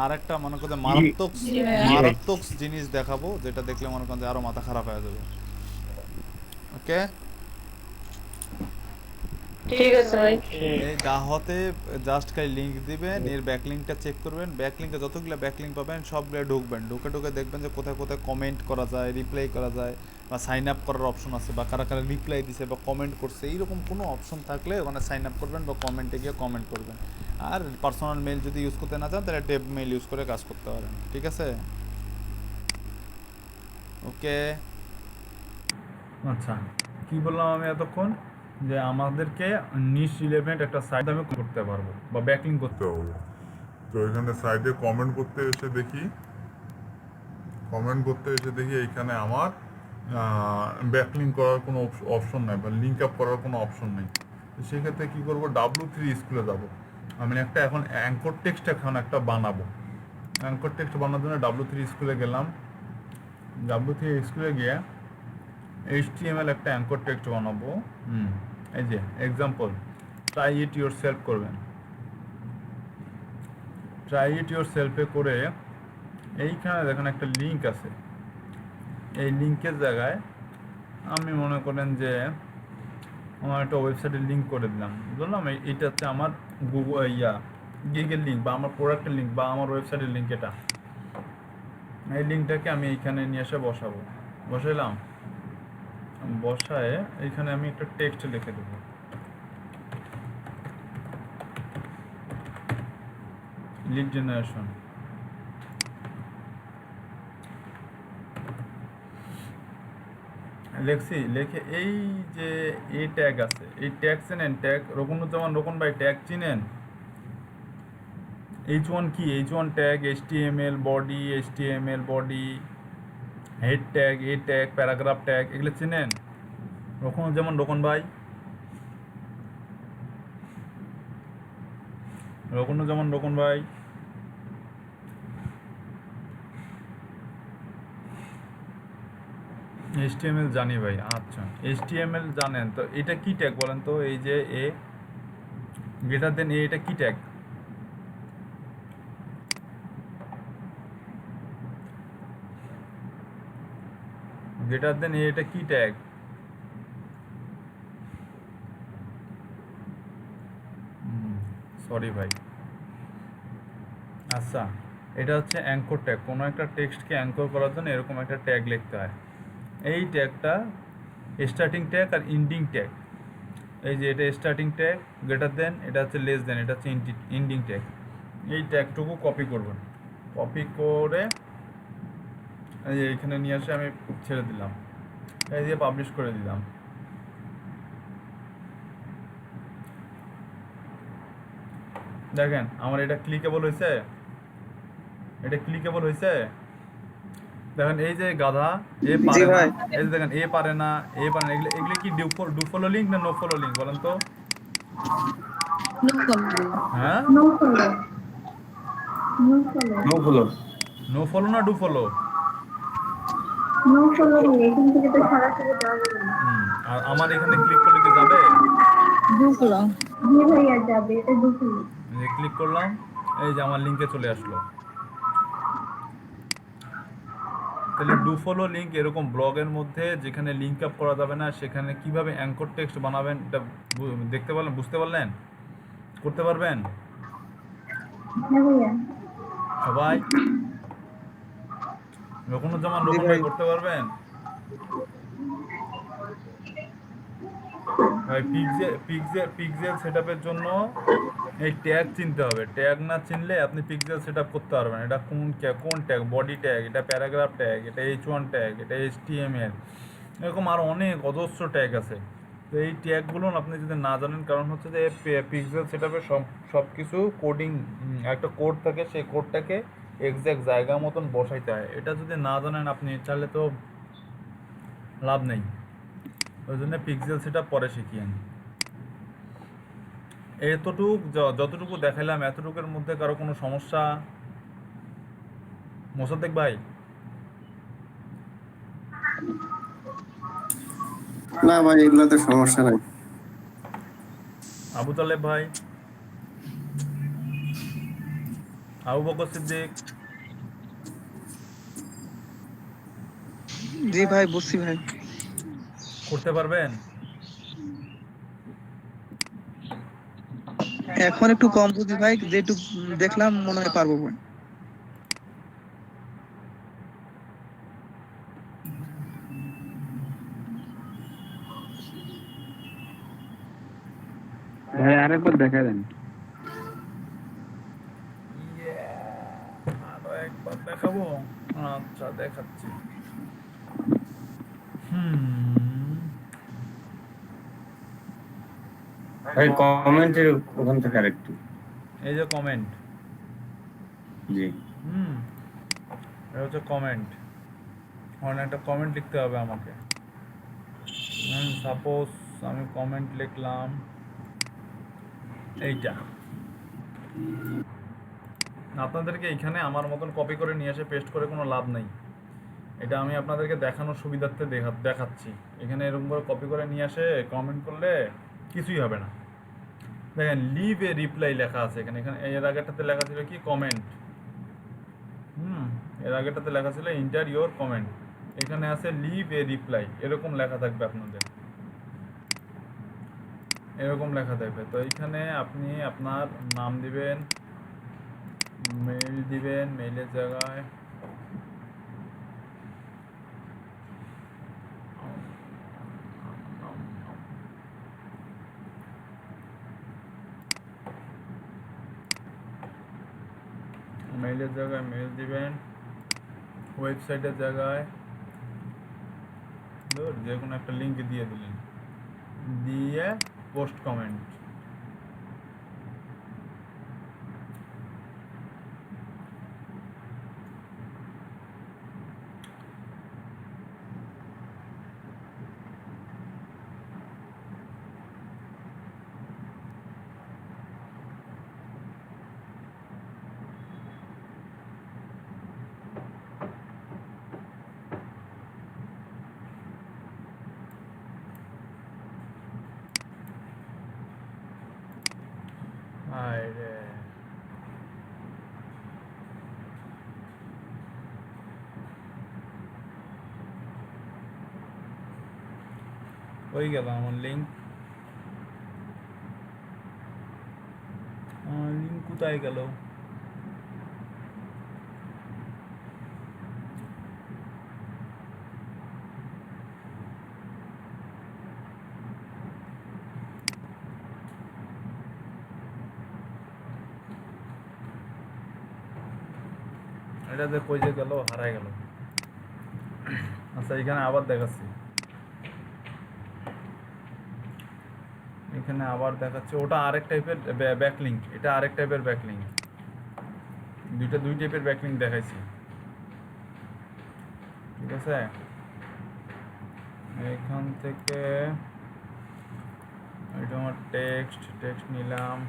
আরেকটা মনে করতে মারাত্মক জিনিস দেখাবো, যেটা দেখলে মনে করেন আরো মাথা খারাপ হয়ে যাবে। ওকে, ঠিক আছে ভাই। এই দাহতে জাস্ট খালি লিংক দিবেন, এর ব্যাকলিংকটা চেক করবেন। ব্যাকলিংকে যতগুলো ব্যাকলিংক পাবেন সবগুলো ঢুকবেন, ঢুকে দেখবেন যে কোথায় কোথায় কমেন্ট করা যায়, রিপ্লাই করা যায়, বা সাইন আপ করার অপশন আছে, বা কারা কারা রিপ্লাই দিছে বা কমেন্ট করছে, এইরকম কোনো অপশন থাকলে ওখানে সাইন আপ করবেন বা কমেন্টে গিয়ে কমেন্ট করবেন। আর পার্সোনাল মেল যদি ইউজ করতে না চান তাহলে টেপ মেল ইউজ করে কাজ করতে পারেন, ঠিক আছে? ওকে, আচ্ছা কি বললাম আমি এতক্ষণ, যে আমাদেরকে নিশ রিলেভেন্ট একটা সাইট আমি করতে পারবো বা ব্যাকলিং করতে পারবো। তো এখানে সাইডে কমেন্ট করতে এসে দেখি এইখানে আমার ব্যাকলিং করার কোনো অপশন নাই বা লিঙ্ক আপ করার কোনো অপশন নেই। তো সেক্ষেত্রে কী করবো, W3 স্কুলে যাবো। আমি একটা এখন অ্যাঙ্কর টেক্সট এখন একটা বানাবো। অ্যাঙ্কর টেক্সট বানানোর জন্য W3 স্কুলে গেলাম। W3 স্কুলে গিয়ে HTML একটা অ্যাঙ্কর টেক্সট বানাবো। এই যে example, try it your self করবেন। ট্রাই ইট ইউর সেলফে করে এইখানে দেখেন একটা লিঙ্ক আছে। এই লিঙ্কের জায়গায় আমি মনে করেন যে আমার একটা ওয়েবসাইটের লিঙ্ক করে দিলাম, বুঝলাম। এইটা হচ্ছে আমার গিগের লিঙ্ক বা আমার প্রোডাক্টের লিঙ্ক বা আমার ওয়েবসাইটের লিঙ্ক। এটা এই লিঙ্কটাকে আমি এইখানে নিয়ে এসে বসাবো। বসাইলাম, বসায় এইখানে আমি একটা টেক্সট লিখে দেবো। লিড জেনারেশন, লেখছি। লেখে এই যে এই ট্যাগ আছে, এই ট্যাগ চেনেন? ট্যাগ রকুনুজ্জামান রকুন ভাই, ট্যাগ চিনেন? H1 কি? H1 tag, HTML body, head tag, a tag, paragraph tag, এগুলো চিনেন রকুনুজ্জামান রকুন ভাই? রকুনুজ্জামান রকুন ভাই, HTML জানি ভাই। আচ্ছা, HTML জানেন তো? এটা কি ট্যাগ বলেন তো? এই যে এ গ্রেটার দেন এ, এটা কি ট্যাগ? গ্রেটার দেন এ, এটা কি ট্যাগ? সরি ভাই। আচ্ছা, এটা হচ্ছে অ্যাঙ্কর ট্যাগ। কোনো একটা টেক্সটকে অ্যাঙ্কর করার জন্য এরকম একটা ট্যাগ লিখতে হয়। এই ট্যাগটা স্টার্টিং ট্যাগ আর এন্ডিং ট্যাগ। এই যে এটা স্টার্টিং ট্যাগ, গ্রেটার দেন, এটা হচ্ছে লেস দেন, এটা হচ্ছে এন্ডিং ট্যাগ। এই ট্যাগটুকু কপি করবেন। কপি করে এই যে এইখানে নিয়ে এসে আমি ছেড়ে দিলাম, এই দিয়ে পাবলিশ করে দিলাম। দেখেন আমার এটা ক্লিকেবল হয়েছে, এটা ক্লিকেবল হয়েছে। দেখেন এই যে গাধা, এ পারে না, এই যে দেখেন এ পারে না, এগুলো কি ডু ফলো লিঙ্ক না নো ফলো লিঙ্ক বলেন তো? হ্যাঁ, নো ফলো না ডু ফলো? আর আমার এখানে ক্লিক করলে কি যাবে? ক্লিক করলাম, এই যে আমার লিঙ্কে চলে আসলো। তাহলে ডু ফলো লিঙ্ক এরকম ব্লগের মধ্যে যেখানে লিঙ্ক আপ করা যাবে না, সেখানে কিভাবে অ্যাঙ্কর টেক্সট বানাবেন এটা দেখতে পারলেন? বুঝতে পারলেন? করতে পারবেন সবাই? রকুনুজ্জামান রকুন ভাই করতে পারবেন ভাই? পিক্সেল সেটআপের জন্য এই ট্যাগ চিনতে হবে। ট্যাগ না চিনলে আপনি পিক্সেল সেটআপ করতে পারবেন। এটা কোন ট্যাগ? বডি ট্যাগ, এটা প্যারাগ্রাফ ট্যাগ, এটা H1 ট্যাগ, এটা HTML, এরকম আরও অনেক অজস্র ট্যাগ আছে। তো এই ট্যাগগুলো আপনি যদি না জানেন, কারণ হচ্ছে যে পিক্সেল সেটআপের সব কিছু কোডিং, একটা কোড থাকে, সেই কোডটাকে এক্স্যাক্ট জায়গা মতন বসাইতে হয়। এটা যদি না জানেন আপনি, তাহলে তো লাভ নেই। ওই জন্য পিক্সেল সেটআপ পরে শিখিয়েন। যতটুকু দেখাইলাম, এতটুকুর মধ্যে কারো কোনো সমস্যা? মোসাদ্দেক ভাই? না ভাই, এগুলোতে সমস্যা নাই। আবু তালেব ভাই? আবু বকর সিদ্দিক? জি ভাই, বুঝছি ভাই। করতে পারবেন? এখন একটু কম বুঝি ভাই, যেটুক দেখলাম মনে হয় পারবো ভাই। ভাই আরেকবার দেখা দেন। আরো একবার দেখাবো? আচ্ছা, দেখাচ্ছি। ভাই কমেন্টের ওখান থেকে আরেকটু। এই যে কমেন্ট, জি এটা হচ্ছে কমেন্ট। একটা কমেন্ট লিখতে হবে আমাকে। সাপোজ আমি কমেন্ট লিখলাম এইটা, আপনাদেরকে এইখানে আমার মতন কপি করে নিয়ে এসে পেস্ট করে কোনো লাভ নেই। এটা আমি আপনাদেরকে দেখানোর সুবিধার্থে দেখাচ্ছি। এখানে এরকম করে কপি করে নিয়ে আসে কমেন্ট করলে কিছুই হবে না। দেখেন লিভ এ রিপ্লাই লেখা আছে এখানে, এর আগেরটাতে লেখা ছিল কি কমেন্ট, এর আগেরটাতে লেখা ছিল ইন্টার ইয়োর কমেন্ট, এখানে আছে লিভ এ রিপ্লাই, এরকম লেখা থাকবে আপনাদের, এরকম লেখা থাকবে। তো এইখানে আপনি আপনার নাম দিবেন, মেইল দিবেন, মেইলের জায়গায় মেইল দিবেন, ওয়েবসাইটের জায়গায় যে কোনো একটা লিঙ্ক দিয়ে দিলেন, দিয়ে পোস্ট কমেন্ট। আরে ওই গেল আমার লিঙ্ক, লিঙ্ক কোথায় গেল? এটাতে কই যে গেল, হারাই গেল। আচ্ছা এখানে আবার দেখাচ্ছি, এখানে আবার দেখাচ্ছে, ওটা আরেক টাইপের ব্যাকলিঙ্ক, এটা আরেক টাইপের ব্যাকলিঙ্ক, দুই টাইপের ব্যাকলিঙ্ক দেখাইছি, ঠিক আছে। এখান থেকে এটা আমার টেক্সট নিলাম,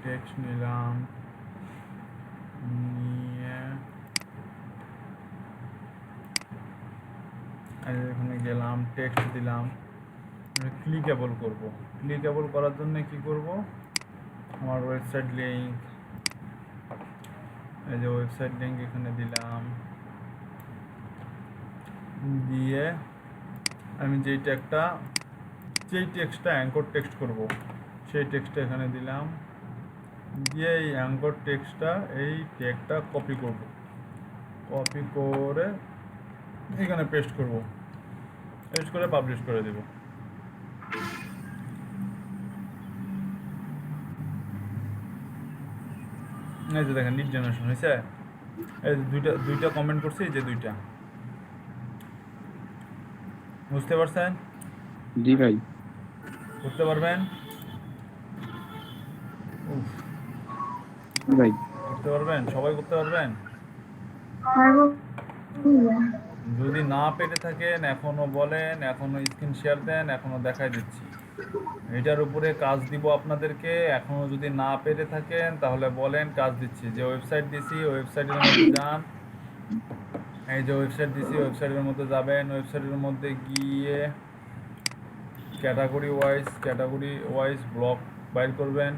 টেক্সট নিলাম, নিয়ে এখানে গেলাম, টেক্সট দিলাম, ক্লিকেবল করব। ক্লিকেবল করার জন্য কি করব, আমার ওয়েবসাইট লিঙ্ক, এই যে ওয়েবসাইট লিঙ্ক এখানে দিলাম, দিয়ে আমি যেই টেক্সটটা অ্যাঙ্কর টেক্সট করব সেই টেক্সটটা এখানে দিলাম, দিয়ে এই অ্যাঙ্কর টেক্সটটা এই ট্যাগটা কপি করে এখানে পেস্ট করে পাবলিশ করে দেব। এই যে দেখেন লিড জেনারেশন হয়েছে, এই দুইটা কমেন্ট করছি, এই যে দুইটা, বুঝতে পারছেন? জি ভাই। করতে পারবেন? ভাই করতে পারবেন? সবাই করতে পারবেন? যদি না পেরে থাকেন এখনো বলেন, এখনো স্ক্রিন শেয়ার দেন, এখনো দেখাই দিচ্ছি। এটার উপরে কাজ দিব আপনাদেরকে, এখনো যদি না পেরে থাকেন তাহলে বলেন, কাজ দিচ্ছি। যে ওয়েবসাইট দিছি ওয়েবসাইটের মধ্যে যান, এই যে ওয়েবসাইট দিছি ওয়েবসাইটের মধ্যে যাবেন, ওয়েবসাইটের মধ্যে গিয়ে ক্যাটাগরি ওয়াইজ ব্লক বাইর করবেন।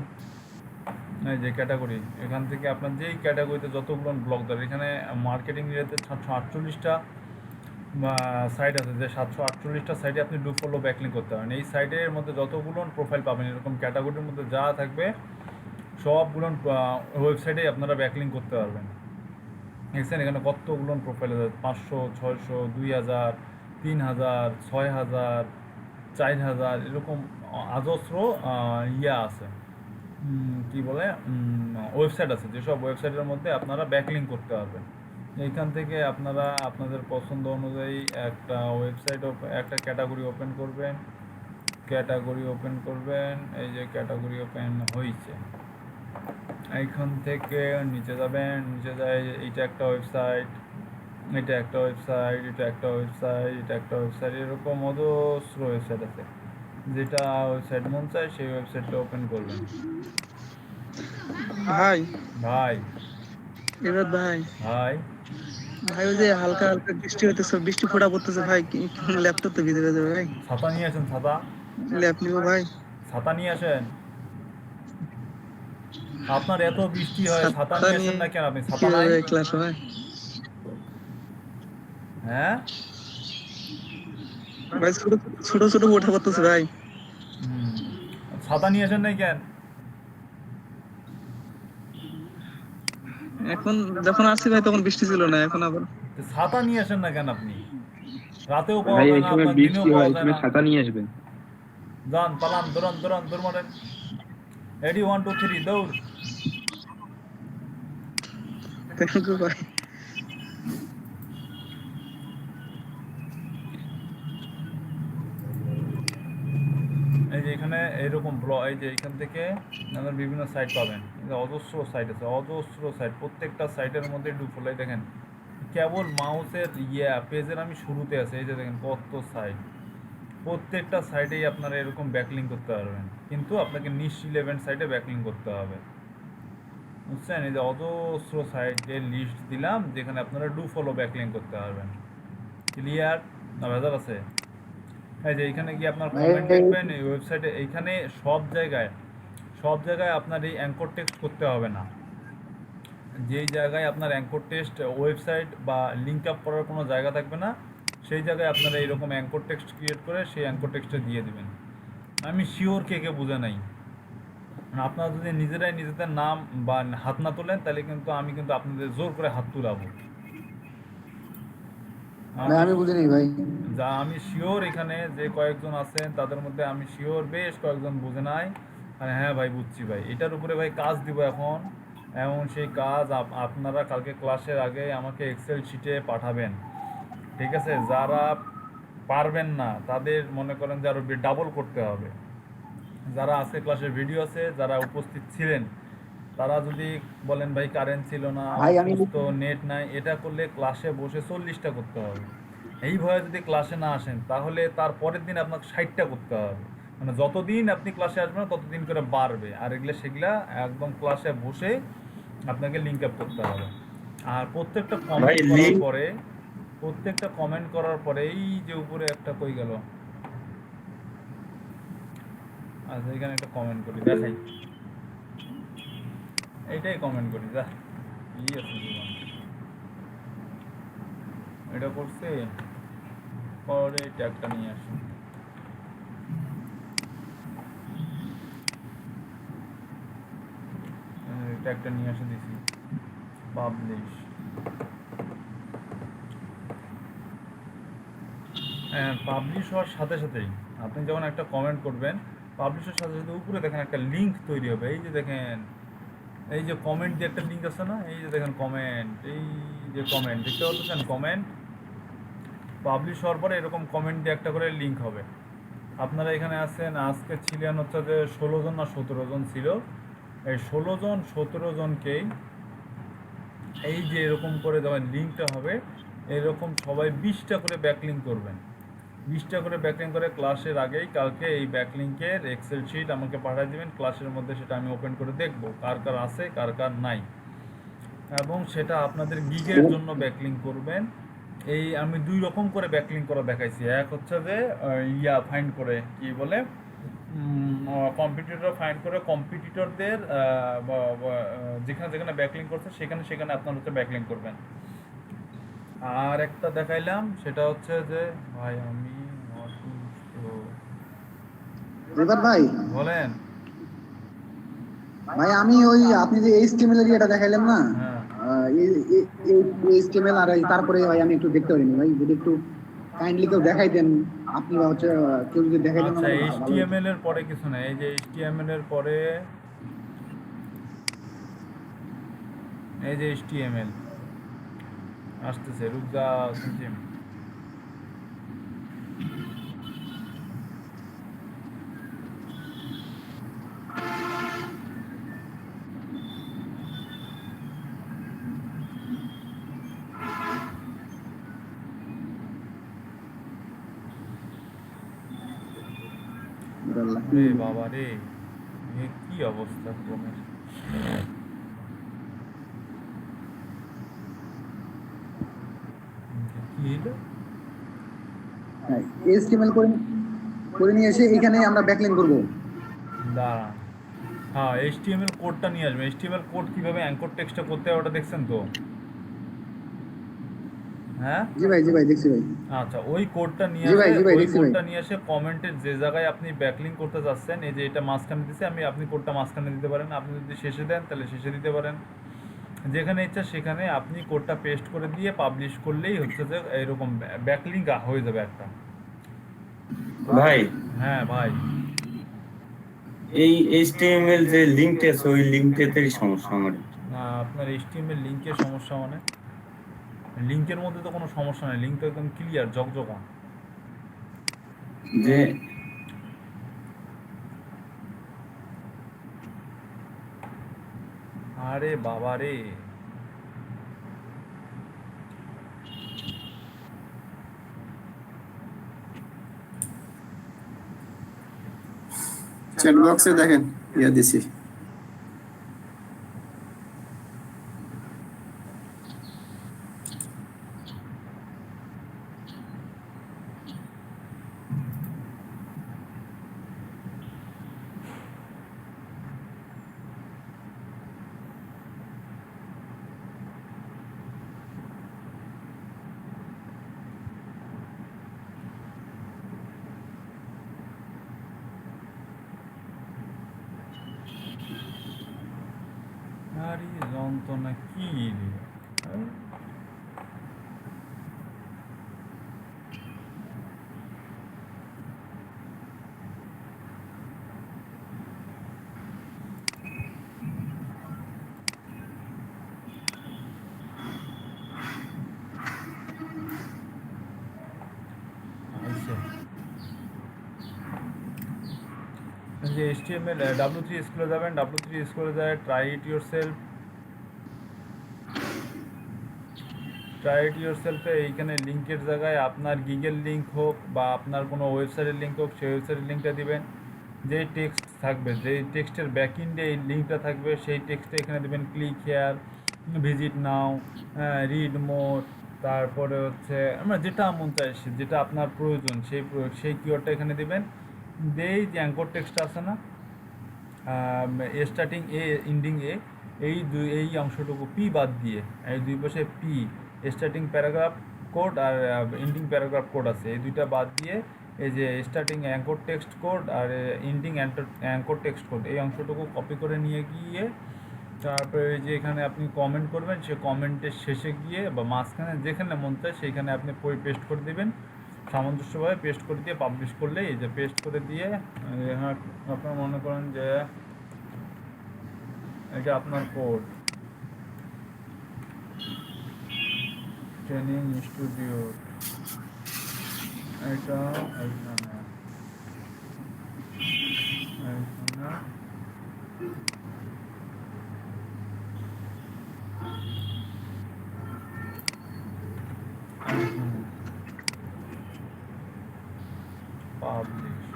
এই যে ক্যাটাগরি, এখান থেকে আপনার যেই ক্যাটাগরিতে যতগুলো ব্লক দরকার, এখানে মার্কেটিং রিলেটেড 748টা সাইট আছে, যে 748টা সাইটে আপনি ডু ফলো ব্যাকলিঙ্ক করতে পারেন। এই সাইটের মধ্যে যতগুলো প্রোফাইল পাবেন এরকম ক্যাটাগরির মধ্যে যা থাকবে সবগুলো ওয়েবসাইটেই আপনারা ব্যাকলিঙ্ক করতে পারবেন। দেখছেন এখানে কতগুলো প্রোফাইল আছে, 500, 600, 2000, 3000, 6000, 4000 এরকম অজস্র আছে, কি বলে, ওয়েবসাইট আছে, যেসব ওয়েবসাইটের মধ্যে আপনারা ব্যাকলিঙ্ক করতে পারবেন। এইখান থেকে আপনারা আপনাদের পছন্দ অনুযায়ী একটা ক্যাটাগরি ওপেন করবেন, এই যে ক্যাটাগরি ওপেন হয়েছে, এইখান থেকে নিচে যাবেন, নিচে যায় এইটা একটা ওয়েবসাইট, এটা একটা ওয়েবসাইট, এটা একটা ওয়েবসাইট, এটা একটা ওয়েবসাইট, এরকম অজস্র ওয়েবসাইট আছে। যেটা ওয়েবসাইট মন চায় সেই ওয়েবসাইটটা ওপেন করবেন। ভাই ভাই এবার ভাই ভাই ভাই ওই যে হালকা হালকা বৃষ্টি হইতেছে, বৃষ্টি ফোঁটা পড়তেছে ভাই, ল্যাপটপ তো ভিজে ভিজে ভাই। ছাতা নিয়ে আসেন, ছাতা ল্যাপ নিবো ভাই। ছাতা নিয়ে আসেন। আপনার এত বৃষ্টি হয়, ছাতা ছাতা নিয়ে নিয়ে আসেন না কেন? আপনি ছাতা নাই? কিভাবে ক্লাস হয়? হ্যাঁ ভাই ছোট ছোট ছোট ওঠা পড়তেছে ভাই। হুম, ছাতা নিয়ে আসেন নাই কেন? এখন যখন আসছি ভাই তখন বৃষ্টি ছিল না, এখন আবার তো ছাতা নিয়ে আসেন না কেন আপনি? রাতেও পাওয়া ভাই যায় এই না, সময় আপনার দিনেও বৃষ্টি হয়, পাওয়া এই যায় সময় না। ছাতা নিয়ে আসবেন। যান, পালান, দৌড়ান, দৌড়ান, দৌড় মারেন। রেডি, 1 2 3 দৌড়। থ্যাংক ইউ ভাই। এই যে এখানে এইরকম এই যে এখান থেকে আপনার বিভিন্ন সাইট পাবেন। এই যে অজস্র সাইট আছে, অজস্র সাইট। প্রত্যেকটা সাইটের মধ্যে ডুফলাই দেখেন, কেবল মাউসের পেজের আমি শুরুতে আছে। এই যে দেখেন কত সাইট, প্রত্যেকটা সাইটেই আপনারা এরকম ব্যাকলিং করতে পারবেন, কিন্তু আপনাকে নিশ রিলেভেন্ট সাইটে ব্যাকলিং করতে হবে, বুঝছেন? এই যে অজস্র সাইটের লিস্ট দিলাম যেখানে আপনারা ডু ফলো ব্যাকলিং করতে পারবেন। ক্লিয়ার না ভেজাল আছে? এই যে এইখানে গিয়ে আপনার কমেন্ট দেখবেন এই ওয়েবসাইটে, এইখানে সব জায়গায় আপনার এই অ্যাঙ্কর টেক্সট করতে হবে না। যেই জায়গায় আপনার অ্যাঙ্কর টেক্সট ওয়েবসাইট বা লিঙ্ক আপ করার কোনো জায়গা থাকবে না, সেই জায়গায় আপনারা এইরকম অ্যাঙ্কর টেক্সট ক্রিয়েট করে সেই অ্যাঙ্কর টেক্সটে দিয়ে দেবেন। আমি শিওর কে বুঝে নাই। আপনারা যদি নিজেরাই নিজেদের নাম বা হাত না তোলেন তাহলে কিন্তু আমি কিন্তু আপনাদের জোর করে হাত তুলাবো। আমি বুঝিনি ভাই। যা আমি শিওর এখানে যে কয়েকজন আছেন তাদের মধ্যে আমি শিওর বেশ কয়েকজন বুঝে নাই। আর হ্যাঁ ভাই বুঝছি ভাই, এটার উপরে ভাই কাজ দিব এখন। এমন সেই কাজ আপনারা কালকে ক্লাসের আগে আমাকে এক্সেল শিটে পাঠাবেন, ঠিক আছে? যারা পারবেন না তাদের মনে করেন যে আরও ডাবল করতে হবে। যারা আছে ক্লাসের ভিডিও আছে, যারা উপস্থিত ছিলেন, তারা যদি বলেন ভাই কারেন্ট ছিল না, তো নেট নাই, এটা করলে ক্লাসে বসে 40টা করতে হবে। এই ভয়ে যদি ক্লাসে না আসেন তাহলে তার পরের দিন আপনাকে 60টা করতে হবে। মানে যতদিন আপনি ক্লাসে আসবেন না ততদিন করে বাড়বে। আর সেগুলা একদম ক্লাসে বসে আপনাকে লিঙ্ক আপ করতে হবে। আর প্রত্যেকটা কমেন্ট করার পরে এই যে উপরে একটা কই গেল, আচ্ছা এখানে একটা কমেন্ট করি দেখাই, এইটাই কমেন্ট করি যা কি আছে জীবন। এটা করছে পরে ট্যাগটা নিয়ে আসি, ট্যাগটা নিয়ে আসে দিছি পাবলিশ। হ্যাঁ, পাবলিশ হওয়ার সাথে সাথেই আপনি যখন একটা কমেন্ট করবেন, পাবলিশের সাথে সাথে উপরে দেখেন একটা লিঙ্ক তৈরি হবে। এই যে দেখেন, এই যে কমেন্ট দিয়ে একটা লিঙ্ক আছে না, এই যে দেখেন কমেন্ট, এই যে কমেন্ট দেখতে পাচ্ছেন, কমেন্ট পাবলিশ হওয়ার পরে এরকম কমেন্ট দিয়ে একটা করে লিঙ্ক হবে। আপনারা এখানে আছেন, আজকে ছিলেন হচ্ছে যে 16 জন না 17 জন ছিল। এই 16 জন 17 জনকেই এই যে এরকম করে যখন লিঙ্কটা হবে এরকম সবাই 20টা করে ব্যাকলিঙ্ক করবেন। 20টা করে ব্যাকলিঙ্ক করে ক্লাসের আগেই কালকে এই ব্যাকলিঙ্কের এক্সেল শিট আমাকে পাঠিয়ে দেবেন। ক্লাসের মধ্যে সেটা আমি ওপেন করে দেখব কার কার আছে কার কার নাই, এবং সেটা আপনাদের গিগের জন্য ব্যাকলিঙ্ক করবেন। এই আমি 2 রকম করে ব্যাকলিঙ্ক করা দেখাইছি। এক হচ্ছে যে ফাইন্ড করে কি বলে, কম্পিটিটর ফাইন্ড করে কম্পিটিটরদের যেখানে যেখানে ব্যাকলিঙ্ক করছে সেখানে আপনার হচ্ছে ব্যাকলিঙ্ক করবেন। আর একটা দেখাইলাম সেটা হচ্ছে যে ভাই আমি ভাই বলেন ভাই আমি ওই আপনি যে এইচটিএমএল এর এটা দেখাইলেন না, হ্যাঁ এইচটিএমএল আর তারপরে ভাই আমি একটু দেখতে পারিনি ভাই, যদি একটু কাইন্ডলি কেউ দেখাই দেন আপনি বা হচ্ছে কেউ যদি দেখাই দেন। আচ্ছা, এইচটিএমএল এর পরে কিছু না, এই যে এইচটিএমএল এর পরে এই যে এইচটিএমএল আসতেছে, রুক যা শুনছি। রে বাবা রে, এ কি অবস্থা ক্রমের। কি হলো? HTML করে নিয়ে এসে এখানে আমরা ব্যাকলিঙ্ক করব। দাঁড়ান, হ্যাঁ HTML কোডটা নিয়ে আসবে। HTML কোড কিভাবে অ্যাঙ্কর টেক্সটটা করতে হয় ওটা দেখছেন তো? হ্যাঁ জি ভাই দেখছি ভাই। আচ্ছা, ওই কোডটা নিয়ে জি ভাই, আসে, জি ভাই, ওই দেখছি কোডটা ভাই। নিয়ে এসে কমেন্টের যে জায়গায় আপনি ব্যাকলিঙ্ক করতে যাচ্ছেন, এই যে এটা মাঝখানে দিছে, আপনি কোডটা মাঝখানে দিতে পারেন। আপনি যদি শেষে দেন তাহলে শেষে দিতে পারেন, যেখানে ইচ্ছা সেখানে আপনি কোডটা পেস্ট করে দিয়ে পাবলিশ করলেই হচ্ছে যে এরকম ব্যাকলিঙ্ক হয়ে যাবে একটা। ভাই হ্যাঁ ভাই, এই HTML যে লিঙ্কটা আছে ওই লিঙ্কটাতেই সমস্যা আমার। আপনার HTML লিঙ্কের সমস্যা মানে? লিঙ্কের মধ্যে তো কোনো সমস্যা নেই, লিঙ্ক তো একদম ক্লিয়ার জকজকা। যে আরে বাবা রে, চ্যাট বক্সে দেখেন ইয়া দিছি। আরে যন্ত্রণা কি রে। আচ্ছা, যে HTML W3 স্কুলে যাবেন, W3 স্কুলে যায় ট্রাই ইট ইয়োরসেলফে এইখানে লিঙ্কের জায়গায় আপনার গিগেল লিঙ্ক হোক বা আপনার কোনো ওয়েবসাইটের লিঙ্ক হোক, সেই ওয়েবসাইটের লিঙ্কটা দিবেন। যেই টেক্সট থাকবে, যেই টেক্সটের ব্যাকএন্ডে এই লিঙ্কটা থাকবে, সেই টেক্সটটা এখানে দেবেন click here, visit now, read more, তারপরে হচ্ছে আমরা যেটা মন চায় যেটা আপনার প্রয়োজন সেই কিওয়ার্ডটা এখানে দেবেন। যেই যে অ্যাঙ্কর টেক্সট আছে না, স্টার্টিং এ এন্ডিং এ, এই অংশটুকু পি বাদ দিয়ে, এই দুই পাশে পি স্টার্টিং প্যারাগ্রাফ কোড আর এন্ডিং প্যারাগ্রাফ কোড আছে, এই দুইটা বাদ দিয়ে এই যে স্টার্টিং অ্যাঙ্কর টেক্সট কোড আর এন্ডিং অ্যাঙ্কর টেক্সট কোড, এই অংশটুকু কপি করে নিয়ে গিয়ে তারপরে যে এখানে আপনি কমেন্ট করবেন, সে কমেন্টের শেষে গিয়ে বা মাঝখানে যেখানে মন চায় সেইখানে আপনি পেস্ট করে দেবেন। সামঞ্জস্যভাবে পেস্ট করে দিয়ে পাবলিশ করলে, এই যে পেস্ট করে দিয়ে আপনার মনে করেন যে এটা আপনার কোড ট্রেনিং স্টুডিও, এটা এইখানে পাবলিশ।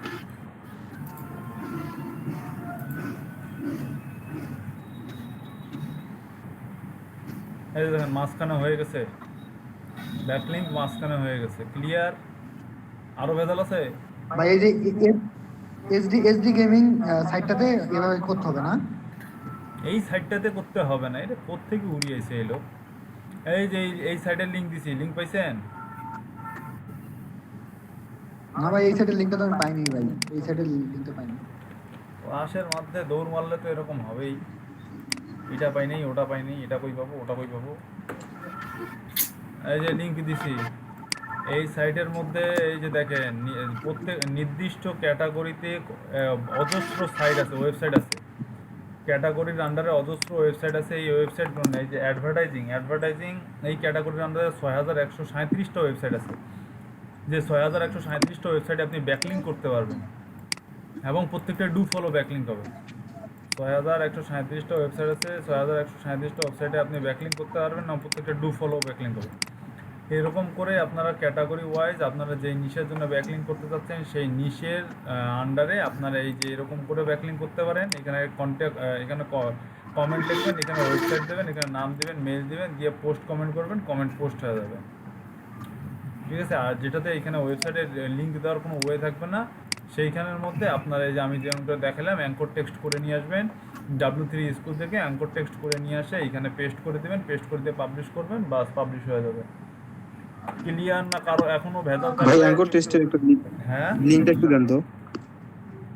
এই দেখেন মাঝখানে হয়ে গেছে, ব্যাকলিঙ্ক মাঝখানে হয়ে গেছে, ক্লিয়ার। আরো ভেজাল আছে ভাই এই যে এসডি গেমিং সাইটটাতে এভাবে করতে হবে না? এই সাইটটাতে করতে হবে না, এটা কোত্থেকে উড়িয়েছে এলো। এই যে এই সাইটের লিঙ্ক দিছি, লিঙ্ক পাইছেন? না ভাই, এই সাইটের লিংকটা তো আমি পাইনি ভাই, এই সাইটের লিংকটা পাইনি। ক্লাসের মধ্যে দৌড় মারলে তো এরকম হবেই, এটা পাই নাই, ওটা পাই নাই, এটা কই পাবো, ওটা কই পাবো। এই যে লিঙ্ক দিছি এই সাইটের মধ্যে, এই যে দেখেন প্রত্যেক নির্দিষ্ট ক্যাটাগরিতে অজস্র সাইট আছে, ওয়েবসাইট আছে, ক্যাটাগরির আন্ডারে অজস্র ওয়েবসাইট আছে। এই ওয়েবসাইটগুলো এই যে অ্যাডভার্টাইজিং এই ক্যাটাগরির আন্ডারে 6137টা ওয়েবসাইট আছে, যে 6137টা ওয়েবসাইটে আপনি ব্যাকলিঙ্ক করতে পারবেন এবং প্রত্যেকটা ডু ফলো ব্যাকলিঙ্ক হবে। 6137টা ওয়েবসাইট আছে, 6137টা ওয়েবসাইটে আপনি ব্যাকলিঙ্ক করতে পারবেন এবং প্রত্যেকটা ডু ফলো ব্যাকলিঙ্ক হবে। এরকম করে আপনারা ক্যাটাগরি ওয়াইজ আপনারা যেই নিশের জন্য ব্যাকলিং করতে চাচ্ছেন সেই নিশের আন্ডারে আপনারা এই যে এরকম করে ব্যাকলিং করতে পারেন। এখানে কন্ট্যাক্ট, এখানে কমেন্ট লিখবেন, এখানে ওয়েবসাইট দেবেন, এখানে নাম দেবেন, মেল দেবেন, দিয়ে পোস্ট কমেন্ট করবেন, কমেন্ট পোস্ট হয়ে যাবে, ঠিক আছে। আর যেটাতে এখানে ওয়েবসাইটের লিঙ্ক দেওয়ার কোনো ওয়ে থাকবে না, সেইখানের মধ্যে আপনারা এই যে আমি যেমনটা দেখালাম অ্যাঙ্কর টেক্সট করে নিয়ে আসবেন, W3 স্কুল থেকে অ্যাঙ্কর টেক্সট করে নিয়ে আসে এইখানে পেস্ট করে দেবেন, পেস্ট করে দিয়ে পাবলিশ করবেন, বাস পাবলিশ হয়ে যাবে। ক্লিয়ার না কারো এখনো ভেজাল ভাই থাকলে? অ্যাঙ্কর টেস্টের একটু হ্যাঁ, লিংকটা একটু দেন তো।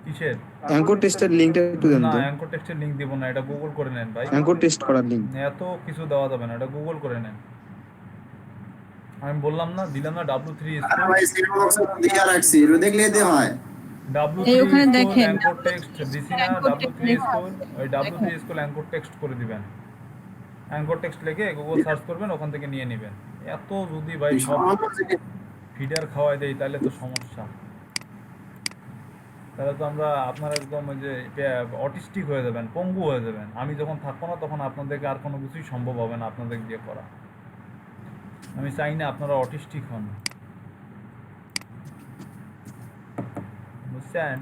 কিসের? অ্যাঙ্কর টেস্টের লিংকটা একটু দেন না, তো। অ্যাঙ্কর টেক্সটের লিঙ্ক দিব না, এটা গুগল করে নেন ভাই। অ্যাঙ্কর টেস্ট করার লিংক। এত কিছু দেওয়া যাবে না, এটা গুগল করে নেন। আমি বললাম না, দিলাম না W3 স্কুল, ভাই সিট বক্সে দিয়া রাখছি, এটা দেখলেই তো হয়। W3 এই ওখানে স্কুল দেখেন, অ্যাঙ্কর টেক্সট দিছি না, অ্যাঙ্কর W3 টেক্সট স্কুল, ওই W3 স্কুল অ্যাঙ্কর টেক্সট করে দিবেন, অ্যাঙ্কর টেক্সট লিখে গুগল সার্চ করবেন, ওখান থেকে নিয়ে নেবেন। এত যদি ভাই সব ফিডার খাওয়াই দেই তাহলে তো সমস্যা, তাহলে তো আমরা আপনারা একদম ওই যে অটিস্টিক হয়ে যাবেন, পঙ্গু হয়ে যাবেন। আমি যখন থাকবো না তখন আপনাদেরকে আর কোনো কিছুই সম্ভব হবে না আপনাদের দিয়ে করা। আমি চাই না আপনারা অটিস্টিক হন, বুঝছেন?